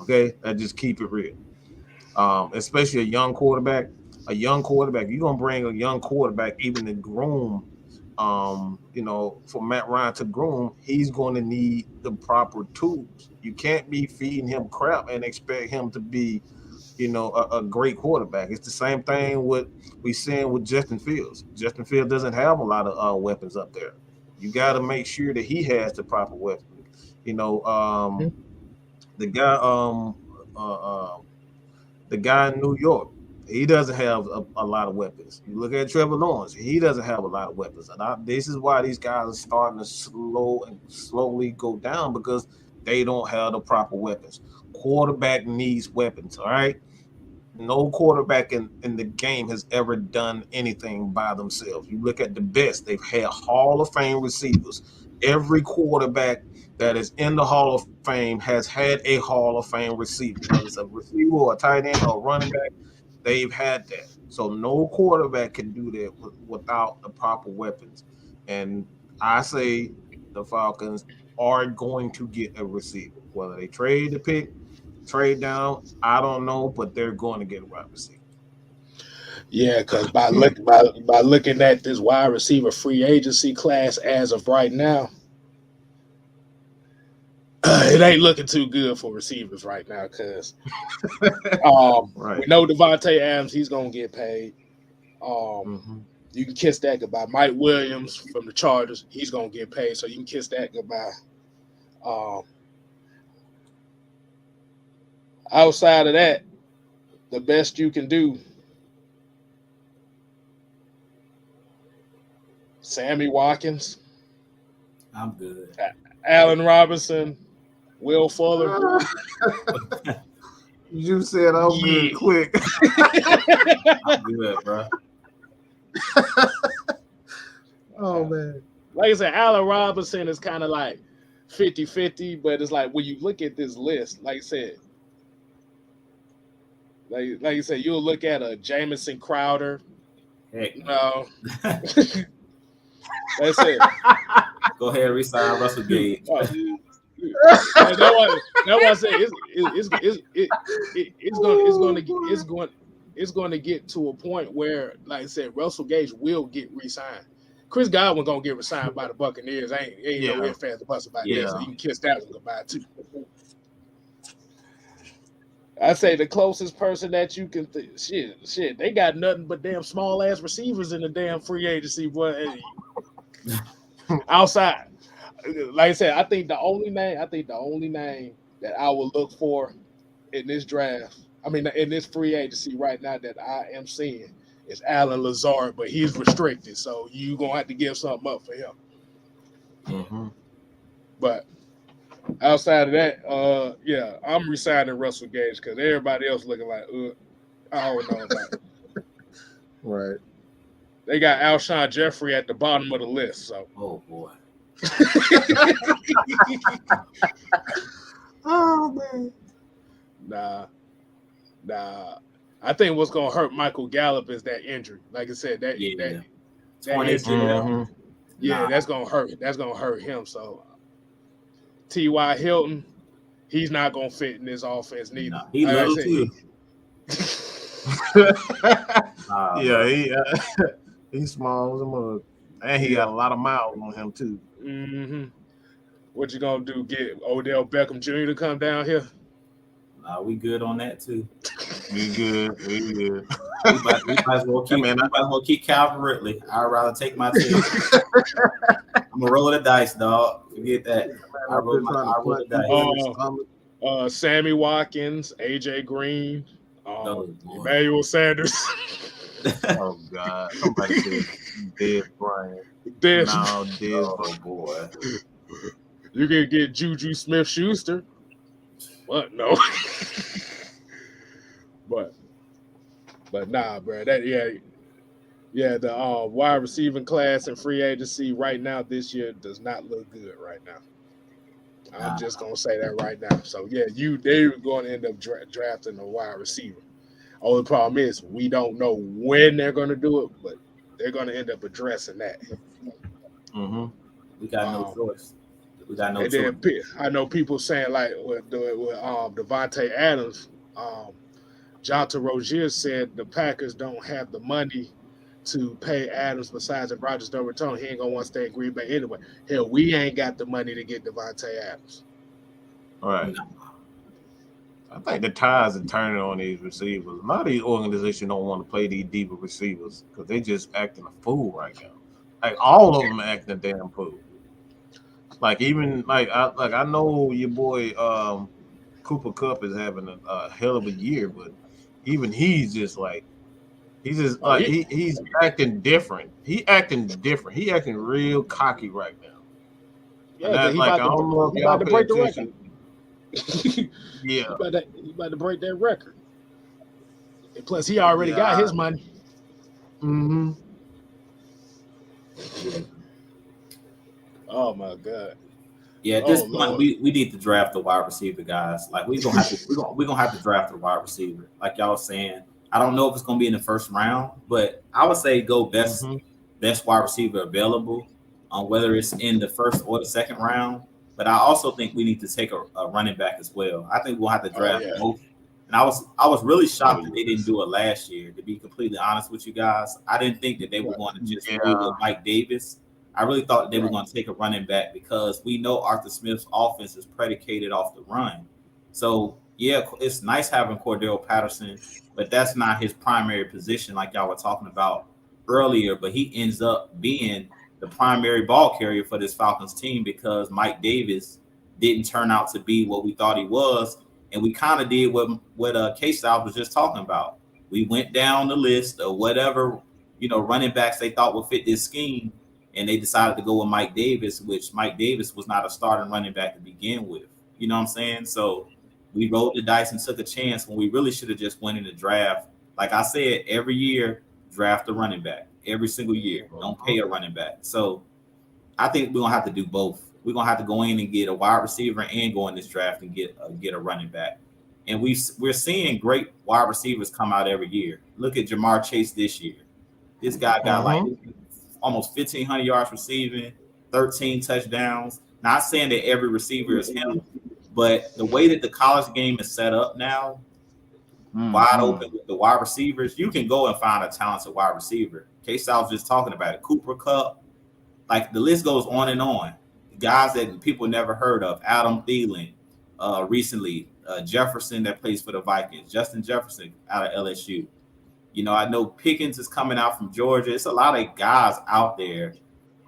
Okay, I just keep it real. Especially a young quarterback. You're gonna bring a young quarterback, even to groom. For Matt Ryan to groom, he's going to need the proper tools. You can't be feeding him crap and expect him to be, a great quarterback. It's the same thing with we seeing with Justin Fields. Justin Fields doesn't have a lot of weapons up there. You got to make sure that he has the proper weapons. The guy, the guy in New York, he doesn't have a lot of weapons. You look at Trevor Lawrence, he doesn't have a lot of weapons. And this is why these guys are starting to slowly go down, because they don't have the proper weapons. Quarterback needs weapons, all right? No quarterback in the game has ever done anything by themselves. You look at the best, they've had Hall of Fame receivers. Every quarterback that is in the Hall of Fame has had a Hall of Fame receiver, whether it's a receiver or a tight end or a running back. They've had that. So no quarterback can do that without the proper weapons. And I say the Falcons are going to get a receiver. Whether they trade the pick, trade down, I don't know, but they're going to get a wide receiver. Yeah, because by looking at this wide receiver free agency class as of right now, it ain't looking too good for receivers right now, because right. we know Devontae Adams, he's going to get paid. You can kiss that goodbye. Mike Williams from the Chargers, he's going to get paid, so you can kiss that goodbye. Outside of that, the best you can do, Sammy Watkins, I'm good. Allen Robinson, Will Fuller. You said I'm good quick. I'm good, bro. Oh, man. Like I said, Allen Robinson is kind of like 50-50, but it's like when you look at this list, like I said, like you said, you'll look at a Jamison Crowder. Heck, No. That's it. go ahead, resign Russell Gage. That was I said it's going to get to a point where, like I said, Russell Gage will get re-signed. Chris Godwin gonna get re-signed by the Buccaneers. Ain't no ifs, ands, or buts about that. So you can kiss that one goodbye too. I say the closest person that you can shit. They got nothing but damn small ass receivers in the damn free agency, boy. Outside, like I said, I think the only name that I will look for in this draft, in this free agency right now that I am seeing is Alan Lazard, but he's restricted, so you gonna have to give something up for him. Mm-hmm. But outside of that, I'm resigning Russell Gage because everybody else looking like, I don't know about it. Right. They got Alshon Jeffrey at the bottom of the list. So. Oh boy. Oh man. Nah. I think what's gonna hurt Michael Gallup is that injury. Like I said, that injury. Mm-hmm. Yeah, that's gonna hurt. That's gonna hurt him. So T.Y. Hilton, he's not gonna fit in this offense neither. Nah, he little too. He's small as a mug, and he got a lot of miles on him too. Mm-hmm. What you gonna do? Get Odell Beckham Jr. to come down here? Nah, we good on that too. We good. We might as well keep Calvin Ridley. I'd rather take my team. I'm gonna roll the dice, dog. Forget that. I roll the dice. Sammy Watkins, AJ Green, Emmanuel Sanders. Oh God! Somebody said Dez Bryant. Oh boy. You can get Juju Smith-Schuster. What? No. but nah, bro. The wide receiving class and free agency right now this year does not look good right now. I'm just gonna say that right now. So they're going to end up drafting a wide receiver. Only problem is we don't know when they're going to do it, but they're going to end up addressing that. Mm-hmm. We got no choice. Then I know people saying like with Devontae Adams, Jonathan Rozier said the Packers don't have the money to pay Adams. Besides, if Rodgers don't return, he ain't gonna want to stay in Green Bay anyway. Hell, we ain't got the money to get Devontae Adams. All right. I think the tides are turning on these receivers. A lot of these organizations don't want to play these deeper receivers because they just acting a fool right now. Like all of them are acting a damn fool. Like even I know your boy Cooper Kupp is having a hell of a year, but even he's acting different. He acting real cocky right now. Yeah, he about to break the record. Yeah, he about to break that record. And plus, he already got his money. Mm-hmm. Oh my God. Yeah, at this point, we need to draft the wide receiver, guys. Like we're gonna have to draft a wide receiver. Like y'all was saying, I don't know if it's gonna be in the first round, but I would say go best wide receiver available, whether it's in the first or the second round. But I also think we need to take a running back as well. I think we'll have to draft both. And I was really shocked that they didn't do it last year. To be completely honest with you guys, I didn't think that they were going to just go with Mike Davis. I really thought that they were going to take a running back because we know Arthur Smith's offense is predicated off the run. So yeah, it's nice having Cordell Patterson, but that's not his primary position, like y'all were talking about earlier. But he ends up being the primary ball carrier for this Falcons team because Mike Davis didn't turn out to be what we thought he was. And we kind of did what KStylzz was just talking about. We went down the list of whatever, running backs they thought would fit this scheme, and they decided to go with Mike Davis, which Mike Davis was not a starting running back to begin with. You know what I'm saying? So we rolled the dice and took a chance when we really should have just went in the draft. Like I said, every year, draft a running back. Every single year. Don't pay a running back. So I think we're going to have to do both. We're going to have to go in and get a wide receiver and go in this draft and get a running back. And we're seeing great wide receivers come out every year. Look at Jamar Chase this year. This guy got like almost 1,500 yards receiving, 13 touchdowns. Not saying that every receiver is him, but the way that the college game is set up now, wide open with the wide receivers, you can go and find a talented wide receiver. KStylzz just talking about it. Cooper Kupp, like the list goes on and on. Guys that people never heard of. Adam Thielen, recently. Jefferson that plays for the Vikings. Justin Jefferson out of LSU. I know Pickens is coming out from Georgia. It's a lot of guys out there.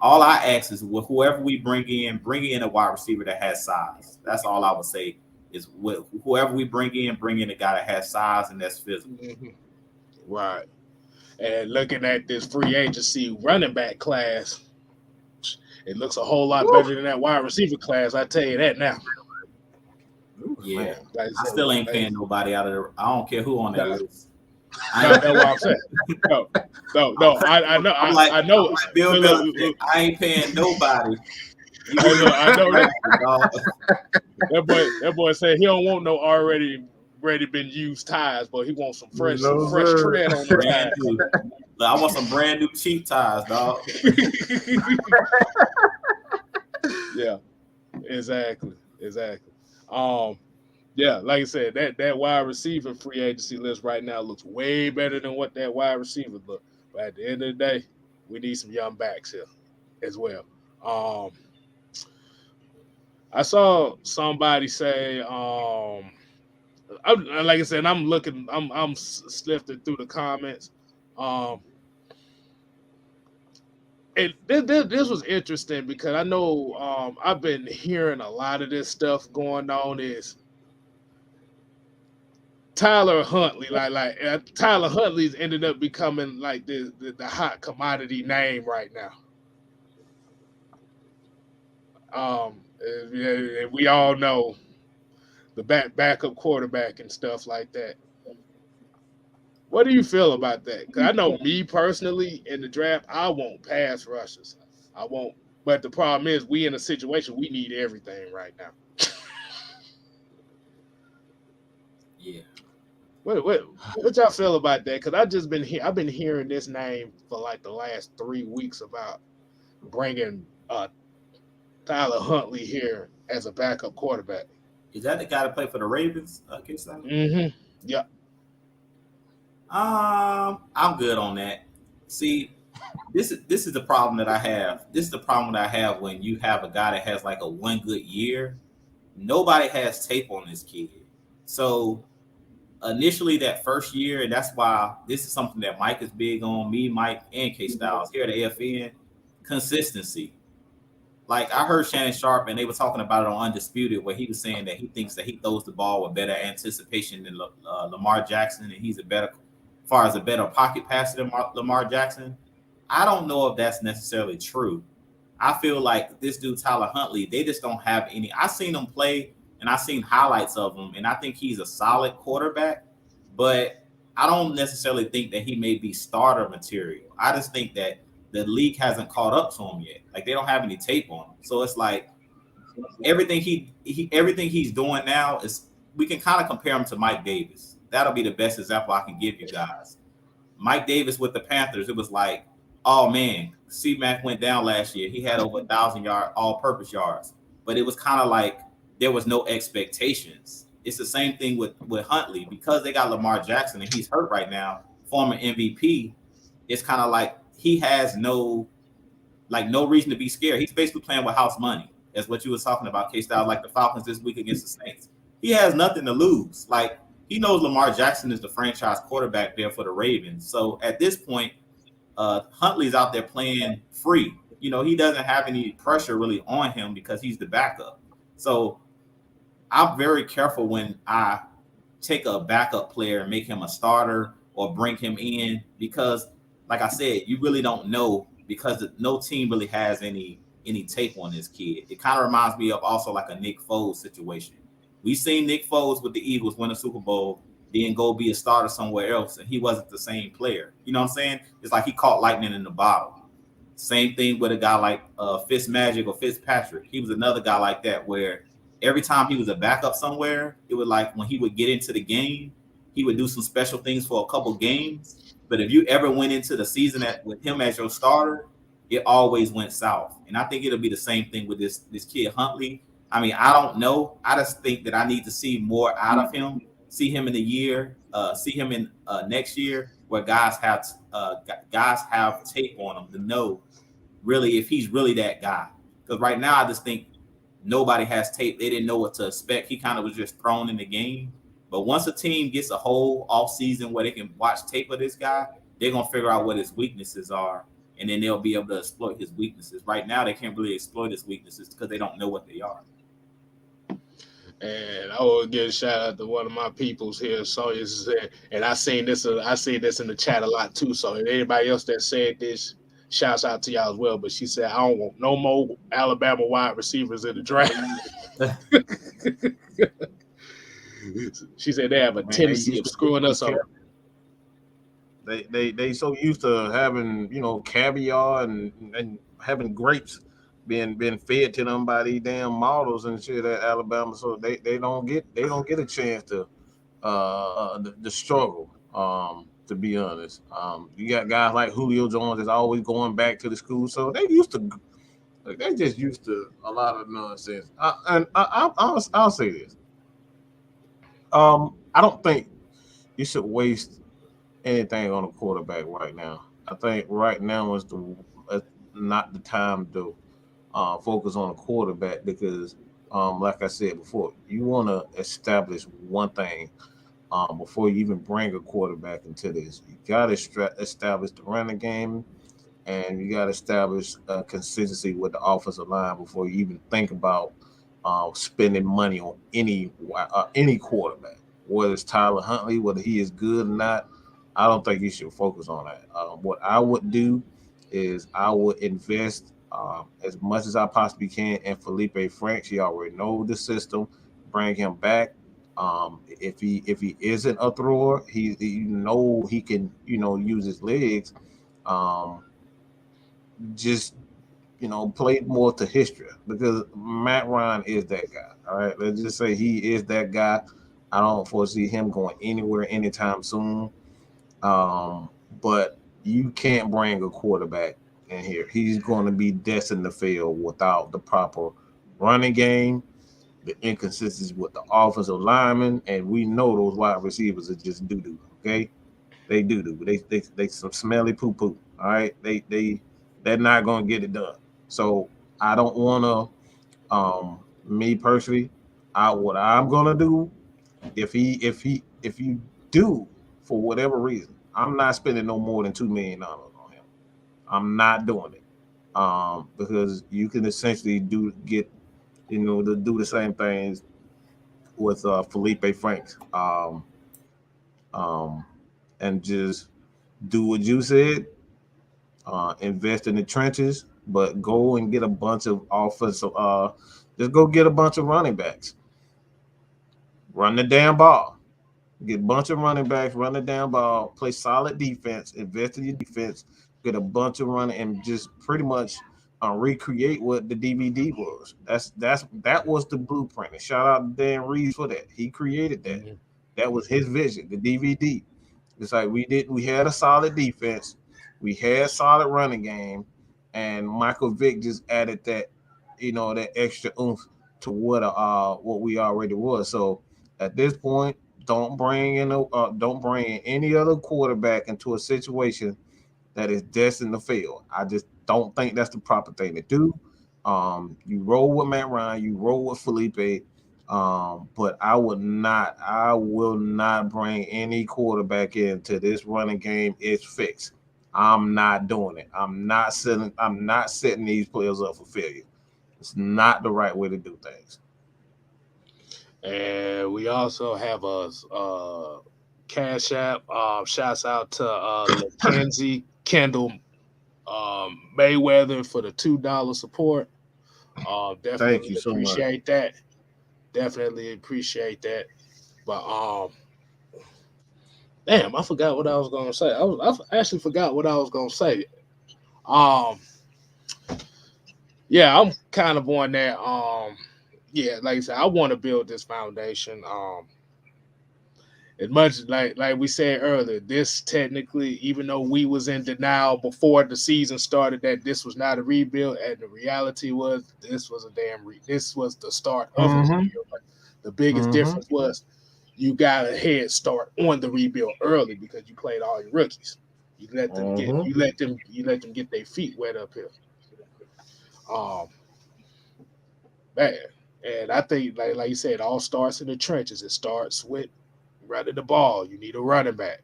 All I ask is whoever we bring in a wide receiver that has size. That's all I would say is whoever we bring in a guy that has size and that's physical. Right. And looking at this free agency running back class, it looks a whole lot better than that wide receiver class. I tell you that now. Yeah, I still ain't paying nobody out of there. I don't care who on that list. That's what I'm saying. No. I know. I know. I ain't paying nobody. I know that boy said he don't want no already been used ties, but he wants some fresh tread on the ties. I want some brand new cheap ties, dog. Yeah, exactly. Yeah, like I said, that wide receiver free agency list right now looks way better than what that wide receiver looked. But at the end of the day, we need some young backs here as well. I saw somebody say, like I said, I'm sifting through the comments. And this was interesting because I know I've been hearing a lot of this stuff going on is Tyler Huntley, like Tyler Huntley's ended up becoming like the hot commodity name right now. We all know the backup quarterback and stuff like that. What do you feel about that? Because I know me personally in the draft, I won't pass rushers. I won't. But the problem is we in a situation we need everything right now. Yeah. What y'all feel about that? Because I've been hearing this name for like the last 3 weeks about bringing Tyler Huntley here as a backup quarterback. Is that the guy that played for the Ravens? Yeah. I'm good on that. See, this is the problem that I have. This is the problem that I have when you have a guy that has like a one good year. Nobody has tape on this kid. So initially that first year, and that's why this is something that Mike is big on, me, Mike, and KStylzz here at the AFN, consistency. Like I heard Shannon Sharp and they were talking about it on Undisputed where he was saying that he thinks that he throws the ball with better anticipation than Lamar Jackson, and he's a better pocket passer than Lamar Jackson. I don't know if that's necessarily true. I feel like this dude, Tyler Huntley, they just don't have any. I've seen him play and I've seen highlights of him, and I think he's a solid quarterback, but I don't necessarily think that he may be starter material. I just think that the league hasn't caught up to him yet. Like they don't have any tape on him. So it's like everything he's doing now is, we can kind of compare him to Mike Davis. That'll be the best example I can give you guys. Mike Davis with the Panthers, it was like, oh man, C-Mac went down last year. He had over 1,000 yard all-purpose yards, but it was kind of like there was no expectations. It's the same thing with Huntley because they got Lamar Jackson and he's hurt right now, former MVP. It's kind of like he has no reason to be scared. He's basically playing with house money, as what you was talking about, KStylzz, like the Falcons this week against the Saints. He has nothing to lose. Like he knows Lamar Jackson is the franchise quarterback there for the Ravens. So at this point, Huntley's out there playing free. He doesn't have any pressure really on him because he's the backup. So I'm very careful when I take a backup player and make him a starter or bring him in because, like I said, you really don't know because no team really has any tape on this kid. It kind of reminds me of also like a Nick Foles situation. We seen Nick Foles with the Eagles win a Super Bowl, then go be a starter somewhere else, and he wasn't the same player. You know what I'm saying? It's like he caught lightning in the bottle. Same thing with a guy like Fitzmagic or Fitzpatrick. He was another guy like that where every time he was a backup somewhere, it would like when he would get into the game, he would do some special things for a couple games. But if you ever went into the season with him as your starter, it always went south. And I think it'll be the same thing with this kid Huntley. I mean, I don't know. I just think that I need to see more out of him. See him in the year. See him in next year, where guys have tape on him to know really if he's really that guy. Because right now, I just think nobody has tape. They didn't know what to expect. He kind of was just thrown in the game. But once a team gets a whole off season where they can watch tape of this guy, they're gonna figure out what his weaknesses are, and then they'll be able to exploit his weaknesses. Right now, they can't really exploit his weaknesses because they don't know what they are. And I will give a shout out to one of my peoples here. So said, and I seen this in the chat a lot too. So if anybody else that said this, shouts out to y'all as well. But she said, I don't want no more Alabama wide receivers in the draft. She said they have a tendency of screwing us up. They so used to having caviar and having grapes being fed to them by these damn models and shit at Alabama, so they don't get a chance to the struggle. To be honest, you got guys like Julio Jones that's always going back to the school, so they just used to a lot of nonsense. I'll say this. I don't think you should waste anything on a quarterback right now. I think right now is not the time to focus on a quarterback because, like I said before, you want to establish one thing before you even bring a quarterback into this. You got to establish the running game, and you got to establish consistency with the offensive line before you even think about spending money on any quarterback, whether it's Tyler Huntley, whether he is good or not. I don't think you should focus on that. What I would do is I would invest as much as I possibly can in Felipe Franks. He already knows the system. Bring him back. If he isn't a thrower, he can use his legs. Just play more to history because Matt Ryan is that guy. All right, let's just say he is that guy. I don't foresee him going anywhere anytime soon. But you can't bring a quarterback in here. He's going to be destined to fail without the proper running game, the inconsistencies with the offensive linemen, and we know those wide receivers are just doo-doo, okay? They doo-doo. They some smelly poo-poo, all right? They're not going to get it done. So I don't want to, me personally, what I'm going to do, if you do, for whatever reason, I'm not spending no more than $2 million on him. I'm not doing it because you can essentially do the same things with Felipe Franks and just do what you said, invest in the trenches, but go and get a bunch of offensive. Just go get a bunch of running backs. Run the damn ball. Get a bunch of running backs, run the damn ball, play solid defense, invest in your defense, get a bunch of running, and just pretty much recreate what the DVD was. That was the blueprint. And shout out to Dan Reeves for that. He created that. Mm-hmm. That was his vision, the DVD. It's like we had a solid defense, we had solid running game, and Michael Vick just added that, that extra oomph to what we already was. So at this point, don't bring in any other quarterback into a situation that is destined to fail. I just don't think that's the proper thing to do. You roll with Matt Ryan, you roll with Felipe, but I will not bring any quarterback into this running game. It's fixed. I'm not doing it. I'm not setting these players up for failure. It's not the right way to do things. And we also have a Cash App. Shouts out to Mackenzie Kendall Mayweather for the $2 support. Thank Definitely you so much. appreciate that. Definitely appreciate that. But damn, I forgot what I was gonna say. I actually forgot what I was gonna say. Um, yeah, I'm kind of on that. Yeah, like I said, I want to build this foundation. As much like we said earlier, this technically, even though we was in denial before the season started that this was not a rebuild, and the reality was this was a this was the start of a rebuild. But the biggest difference was you got a head start on the rebuild early because you played all your rookies. You let them get their feet wet up here. Man, and I think like you said, it all starts in the trenches. It starts with running the ball. You need a running back.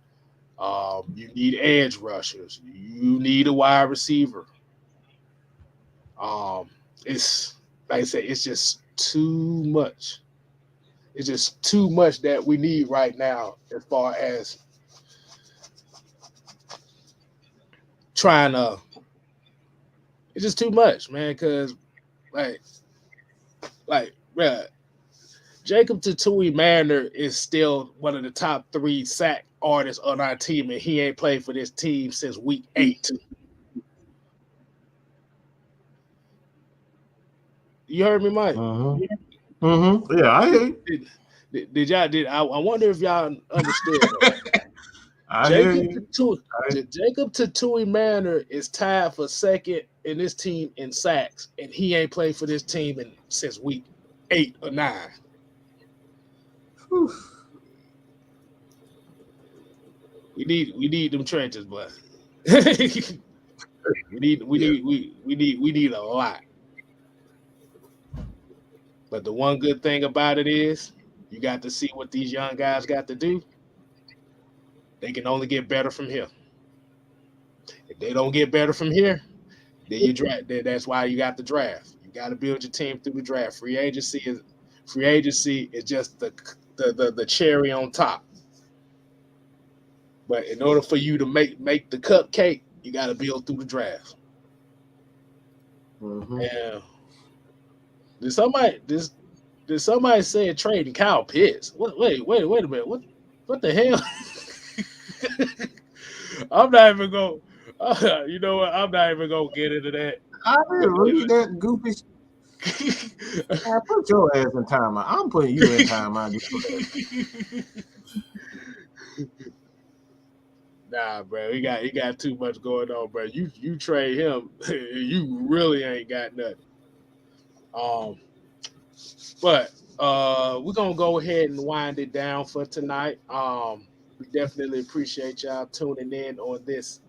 You need edge rushers. You need a wide receiver. It's like I said, it's just too much. It's just too much that we need right now as far as trying to. It's just too much, man. Because bruh, Jacob Tatui Mariner is still one of the top 3 sack artists on our team, and he ain't played for this team since week 8. You heard me, Mike? Yeah, I hear you. Did I wonder if y'all understood that. Jacob Tatui Mariner is tied for second in this team in sacks, and he ain't played for this team since week 8 or 9. Whew. We need them trenches, but we need a lot. But the one good thing about it is you got to see what these young guys got to do. They can only get better from here. If they don't get better from here, then you draft. That's why you got the draft. You got to build your team through the draft. Free agency is just the cherry on top. But in order for you to make the cupcake, you got to build through the draft. And did somebody say trading Kyle Pitts? Wait a minute. What the hell? I'm not even going. You know what? I'm not even going to get into that. I didn't read that goofy. Put your ass in timeout. I'm putting you in timeout. Nah, bro, he got too much going on, bro. You trade him, you really ain't got nothing. But we're gonna go ahead and wind it down for tonight. We definitely appreciate y'all tuning in on this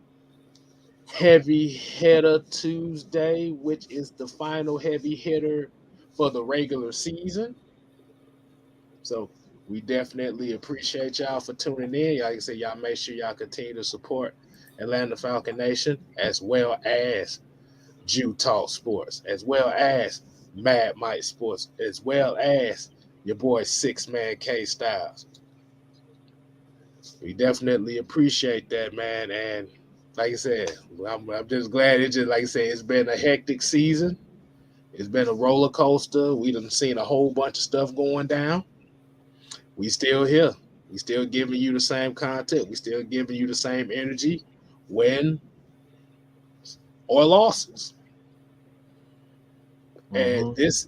Heavy Hitter Tuesday, which is the final heavy hitter for the regular season. So we definitely appreciate y'all for tuning in. Like I said, y'all make sure y'all continue to support Atlanta Falcons Nation, as well as TalkSports, as well as Mad Mike Sports, as well as your boy 6-Man KStylzz. We definitely appreciate that, man. And like I said, I'm just glad. It's just like I said, it's been a hectic season. It's been a roller coaster. We done seen a whole bunch of stuff going down. We still here. We still giving you the same content. We still giving you the same energy, win or losses. And this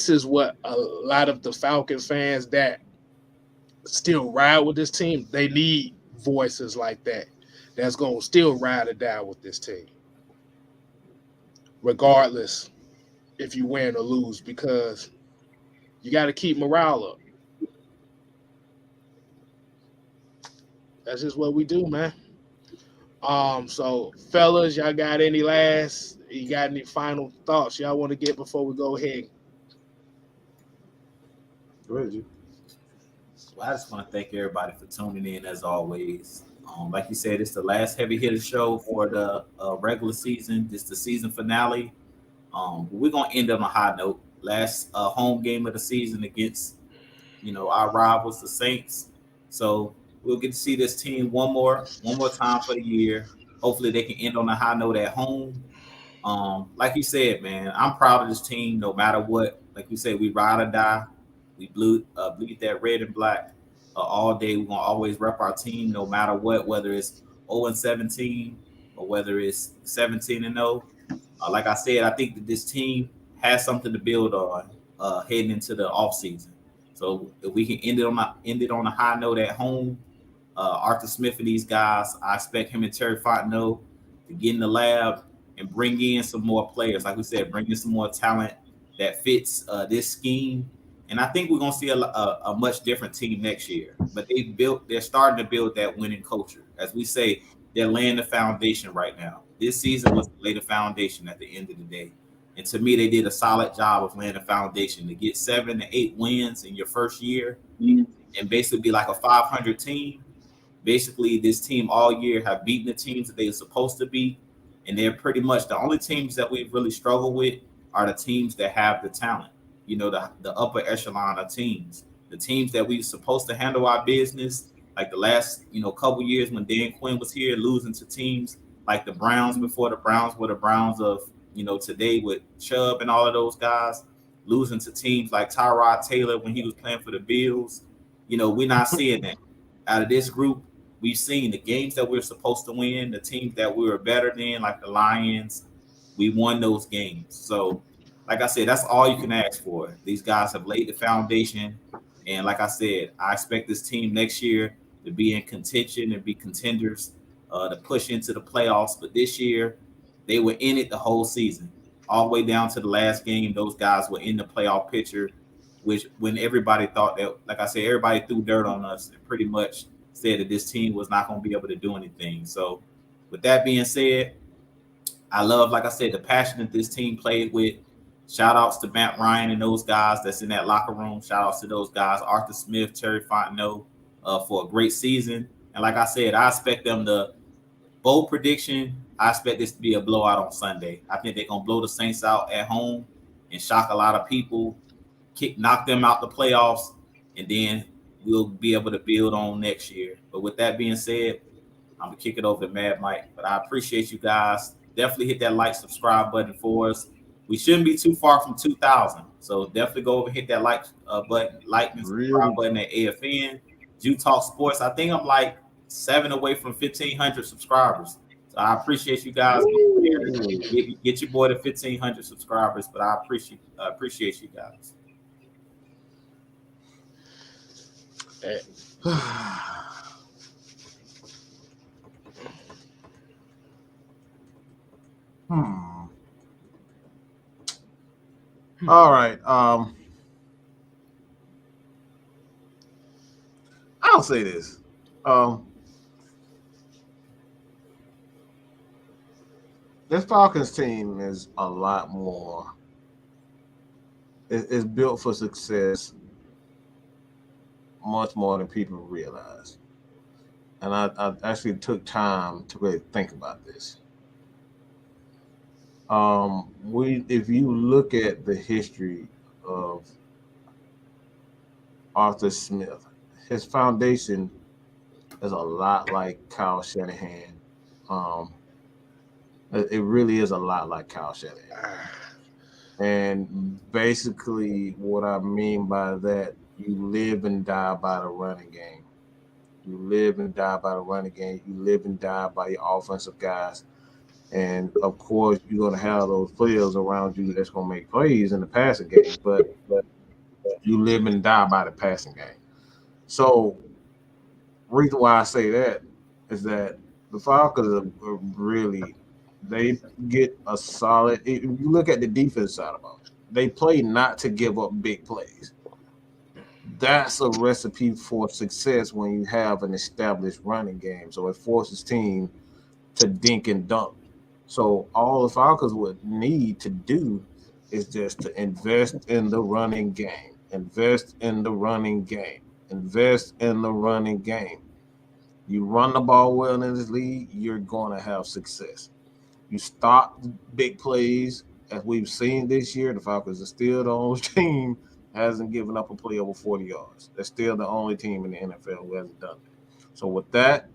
is what a lot of the Falcons fans that still ride with this team, they need voices like that that's going to still ride it down with this team, regardless if you win or lose, because you got to keep morale up. That's just what we do, man. So fellas, y'all got any final thoughts y'all want to get before we go ahead? Go ahead, G. Well, I just want to thank everybody for tuning in as always. Like you said, it's the last heavy hitter show for the regular season. It's the season finale. But we're gonna end on a high note. Last home game of the season against our rivals, the Saints. So we'll get to see this team one more time for the year. Hopefully they can end on a high note at home. Like you said, man, I'm proud of this team no matter what. Like you said, we ride or die. We bleed that red and black all day. We're gonna always rep our team no matter what, whether it's 0-17 or whether it's 17-0. Like I said, I think that this team has something to build on heading into the offseason. So if we can end it on a high note at home, Arthur Smith and these guys, I expect him and Terry Fontenot to get in the lab and bring in some more players. Like we said, bring in some more talent that fits this scheme. And I think we're going to see a much different team next year. But they're starting to build that winning culture. As we say, they're laying the foundation right now. This season was to lay the foundation at the end of the day. And to me, they did a solid job of laying the foundation to get 7 to 8 wins in your first year and basically be like a 500 team. Basically, this team all year have beaten the teams that they were supposed to beat. And they're pretty much the only teams that we've really struggled with are the teams that have the talent, the upper echelon of teams, the teams that we were supposed to handle our business, like the last, couple years when Dan Quinn was here, losing to teams like the Browns before the Browns were the Browns of, today with Chubb and all of those guys, losing to teams like Tyrod Taylor when he was playing for the Bills. We're not seeing that. Out of this group, we've seen the games that we're supposed to win, the teams that we were better than, like the Lions, we won those games. So, like I said, that's all you can ask for. These guys have laid the foundation. And like I said, I expect this team next year to be in contention and be contenders to push into the playoffs. But this year, they were in it the whole season, all the way down to the last game. Those guys were in the playoff picture, which when everybody thought that, like I said, everybody threw dirt on us and pretty much said that this team was not going to be able to do anything. So with that being said, I love, like I said, the passion that this team played with. Shout outs to Matt Ryan and those guys that's in that locker room. Shout outs to those guys, Arthur Smith, Terry Fontenot, for a great season. And like I said, I expect them to, bold prediction, I expect this to be a blowout on Sunday. I think they're going to blow the Saints out at home and shock a lot of people, knock them out the playoffs, and then we'll be able to build on next year. But with that being said, I'm going to kick it over to Mad Mike. But I appreciate you guys. Definitely hit that like, subscribe button for us. We shouldn't be too far from 2,000. So definitely go over and hit that like button, like and subscribe button at AFN. TalkSports. I think I'm like 7 away from 1,500 subscribers. So I appreciate you guys. Get your boy to 1,500 subscribers. But I appreciate you guys. All right. I'll say this. This Falcons team is a lot more. It's built for success much more than people realize. And I actually took time to really think about this. If you look at the history of Arthur Smith, his foundation is a lot like Kyle Shanahan. It really is a lot like Kyle Shanahan. And basically what I mean by that, you live and die by the running game. You live and die by the running game. You live and die by your offensive guys. And, of course, you're going to have those players around you that's going to make plays in the passing game. But you live and die by the passing game. So reason why I say that is that the Falcons are really – they get a solid – if you look at the defense side of it, they play not to give up big plays. That's a recipe for success when you have an established running game. So it forces team to dink and dunk. So all the Falcons would need to do is just to invest in the running game. Invest in the running game. Invest in the running game. You run the ball well in this league, you're going to have success. You stop big plays as we've seen this year, the Falcons are still the only team hasn't given up a play over 40 yards. They're still the only team in the NFL who hasn't done it. So with that,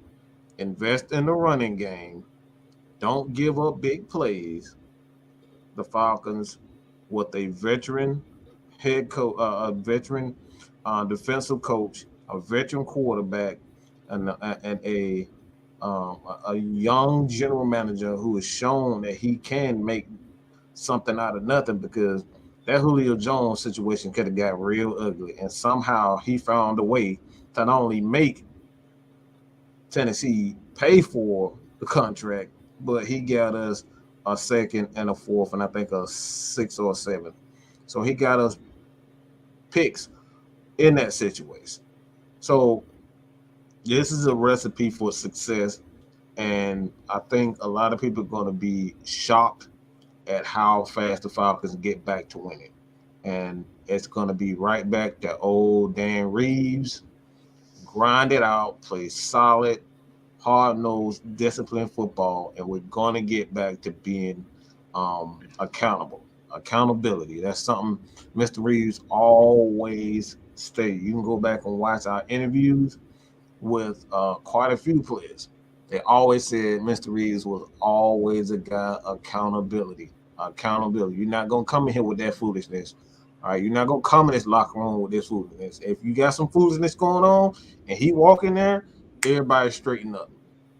invest in the running game. Don't give up big plays. The Falcons, with a veteran head coach, a veteran defensive coach, a veteran quarterback, and a young general manager who has shown that he can make something out of nothing, because that Julio Jones situation could have got real ugly, and somehow he found a way to not only make Tennessee pay for the contract, but he got us a second and a fourth, and I think a 6th or 7th. So he got us picks in that situation. So this is a recipe for success, and I think a lot of people are going to be shocked at how fast the Falcons get back to winning. And it's going to be right back to old Dan Reeves, grind it out, play solid, hard-nosed, disciplined football, and we're going to get back to being accountable. Accountability. That's something Mr. Reeves always stated. You can go back and watch our interviews with quite a few players. They always said Mr. Reeves was always a guy accountability. Accountability. You're not going to come in here with that foolishness. All right, you're not going to come in this locker room with this foolishness. If you got some foolishness going on and he walk in there, everybody straighten up.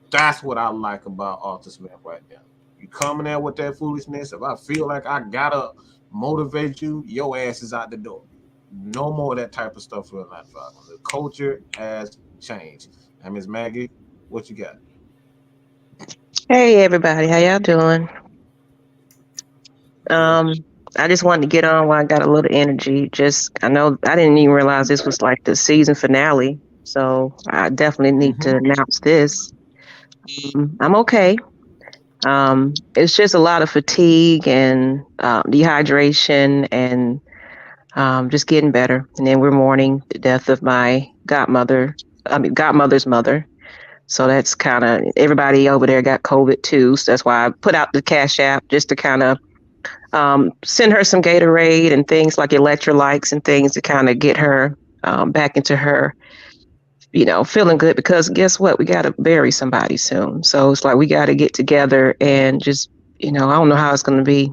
That's what I like about Arthur Smith right now. You coming there with that foolishness. If I feel like I got to motivate you, your ass is out the door. No more of that type of stuff for Atlanta Falcons. The culture has changed. And Ms. Maggie, what you got? Hey everybody, how y'all doing? I just wanted to get on while I got a little energy. I know I didn't even realize this was like the season finale, so I definitely need to announce this. I'm okay. It's just a lot of fatigue and dehydration and just getting better. And then we're mourning the death of my godmother's mother. So that's kind of, everybody over there got COVID too. So that's why I put out the Cash App just to kind of send her some Gatorade and things like electrolytes and things to kind of get her back into her, feeling good, because guess what? We got to bury somebody soon. So it's like we got to get together and just, I don't know how it's going to be.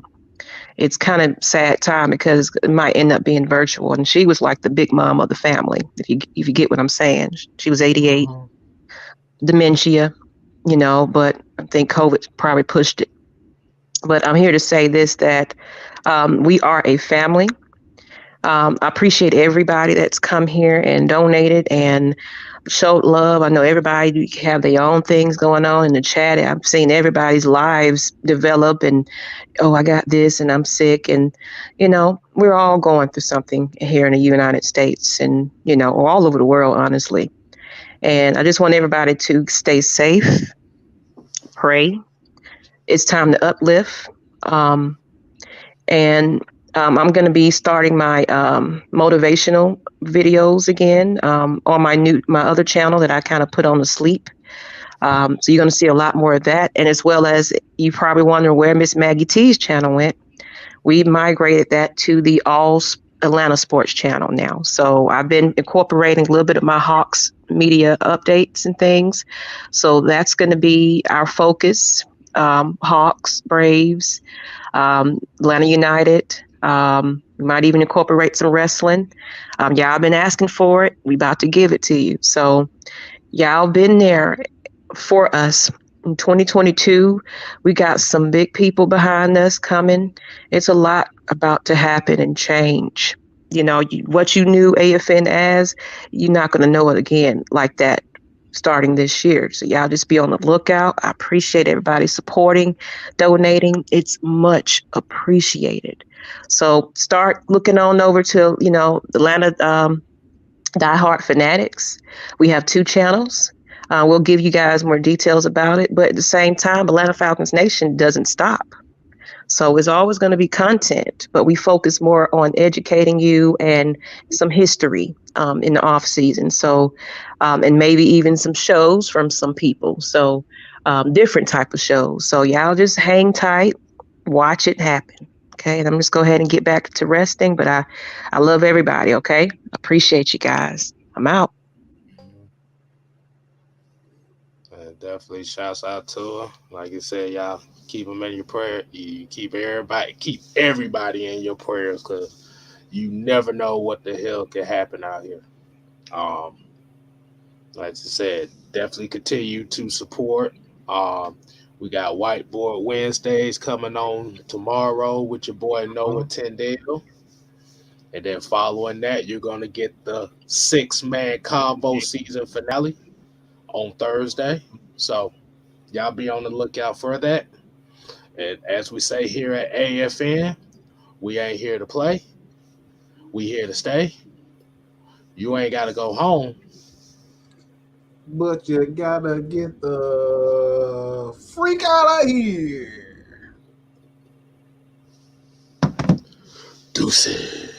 It's kind of sad time because it might end up being virtual. And she was like the big mom of the family, if you get what I'm saying. She was 88. Dementia, but I think COVID probably pushed it. But I'm here to say this, that we are a family. I appreciate everybody that's come here and donated and showed love. I know everybody have their own things going on in the chat. I've seen everybody's lives develop and, I got this and I'm sick. And, we're all going through something here in the United States and, or all over the world, honestly. And I just want everybody to stay safe, pray. It's time to uplift. And I'm going to be starting my motivational videos again on my other channel that I kind of put on the sleep. So you're going to see a lot more of that. And as well as you probably wonder where Miss Maggie T's channel went. We migrated that to the All Atlanta Sports channel now. So I've been incorporating a little bit of my Hawks media updates and things. So that's going to be our focus. Hawks, Braves, Atlanta United. We might even incorporate some wrestling. Y'all been asking for it. We about to give it to you. So y'all been there for us. In 2022, we got some big people behind us coming. It's a lot about to happen and change. What you knew AFN as, you're not going to know it again like that starting this year. So y'all just be on the lookout. I appreciate everybody supporting, donating. It's much appreciated. So start looking on over to, Atlanta Diehard Fanatics. We have 2 channels. We'll give you guys more details about it. But at the same time, Atlanta Falcons Nation doesn't stop. So it's always going to be content, but we focus more on educating you and some history in the off season. So, and maybe even some shows from some people. So different type of shows. So y'all just hang tight, watch it happen. Okay, and I'm just go ahead and get back to resting. But I love everybody. Okay, appreciate you guys. I'm out. Definitely shouts out to her. Like I said, y'all keep them in your prayer. You keep everybody in your prayers, because you never know what the hell can happen out here. Like I said, definitely continue to support. We got Whiteboard Wednesdays coming on tomorrow with your boy Noah Tyndale. And then following that, you're going to get the 6-man combo season finale on Thursday. So y'all be on the lookout for that. And as we say here at AFN, we ain't here to play. We here to stay. You ain't got to go home. But you gotta get the freak out of here. Deuces.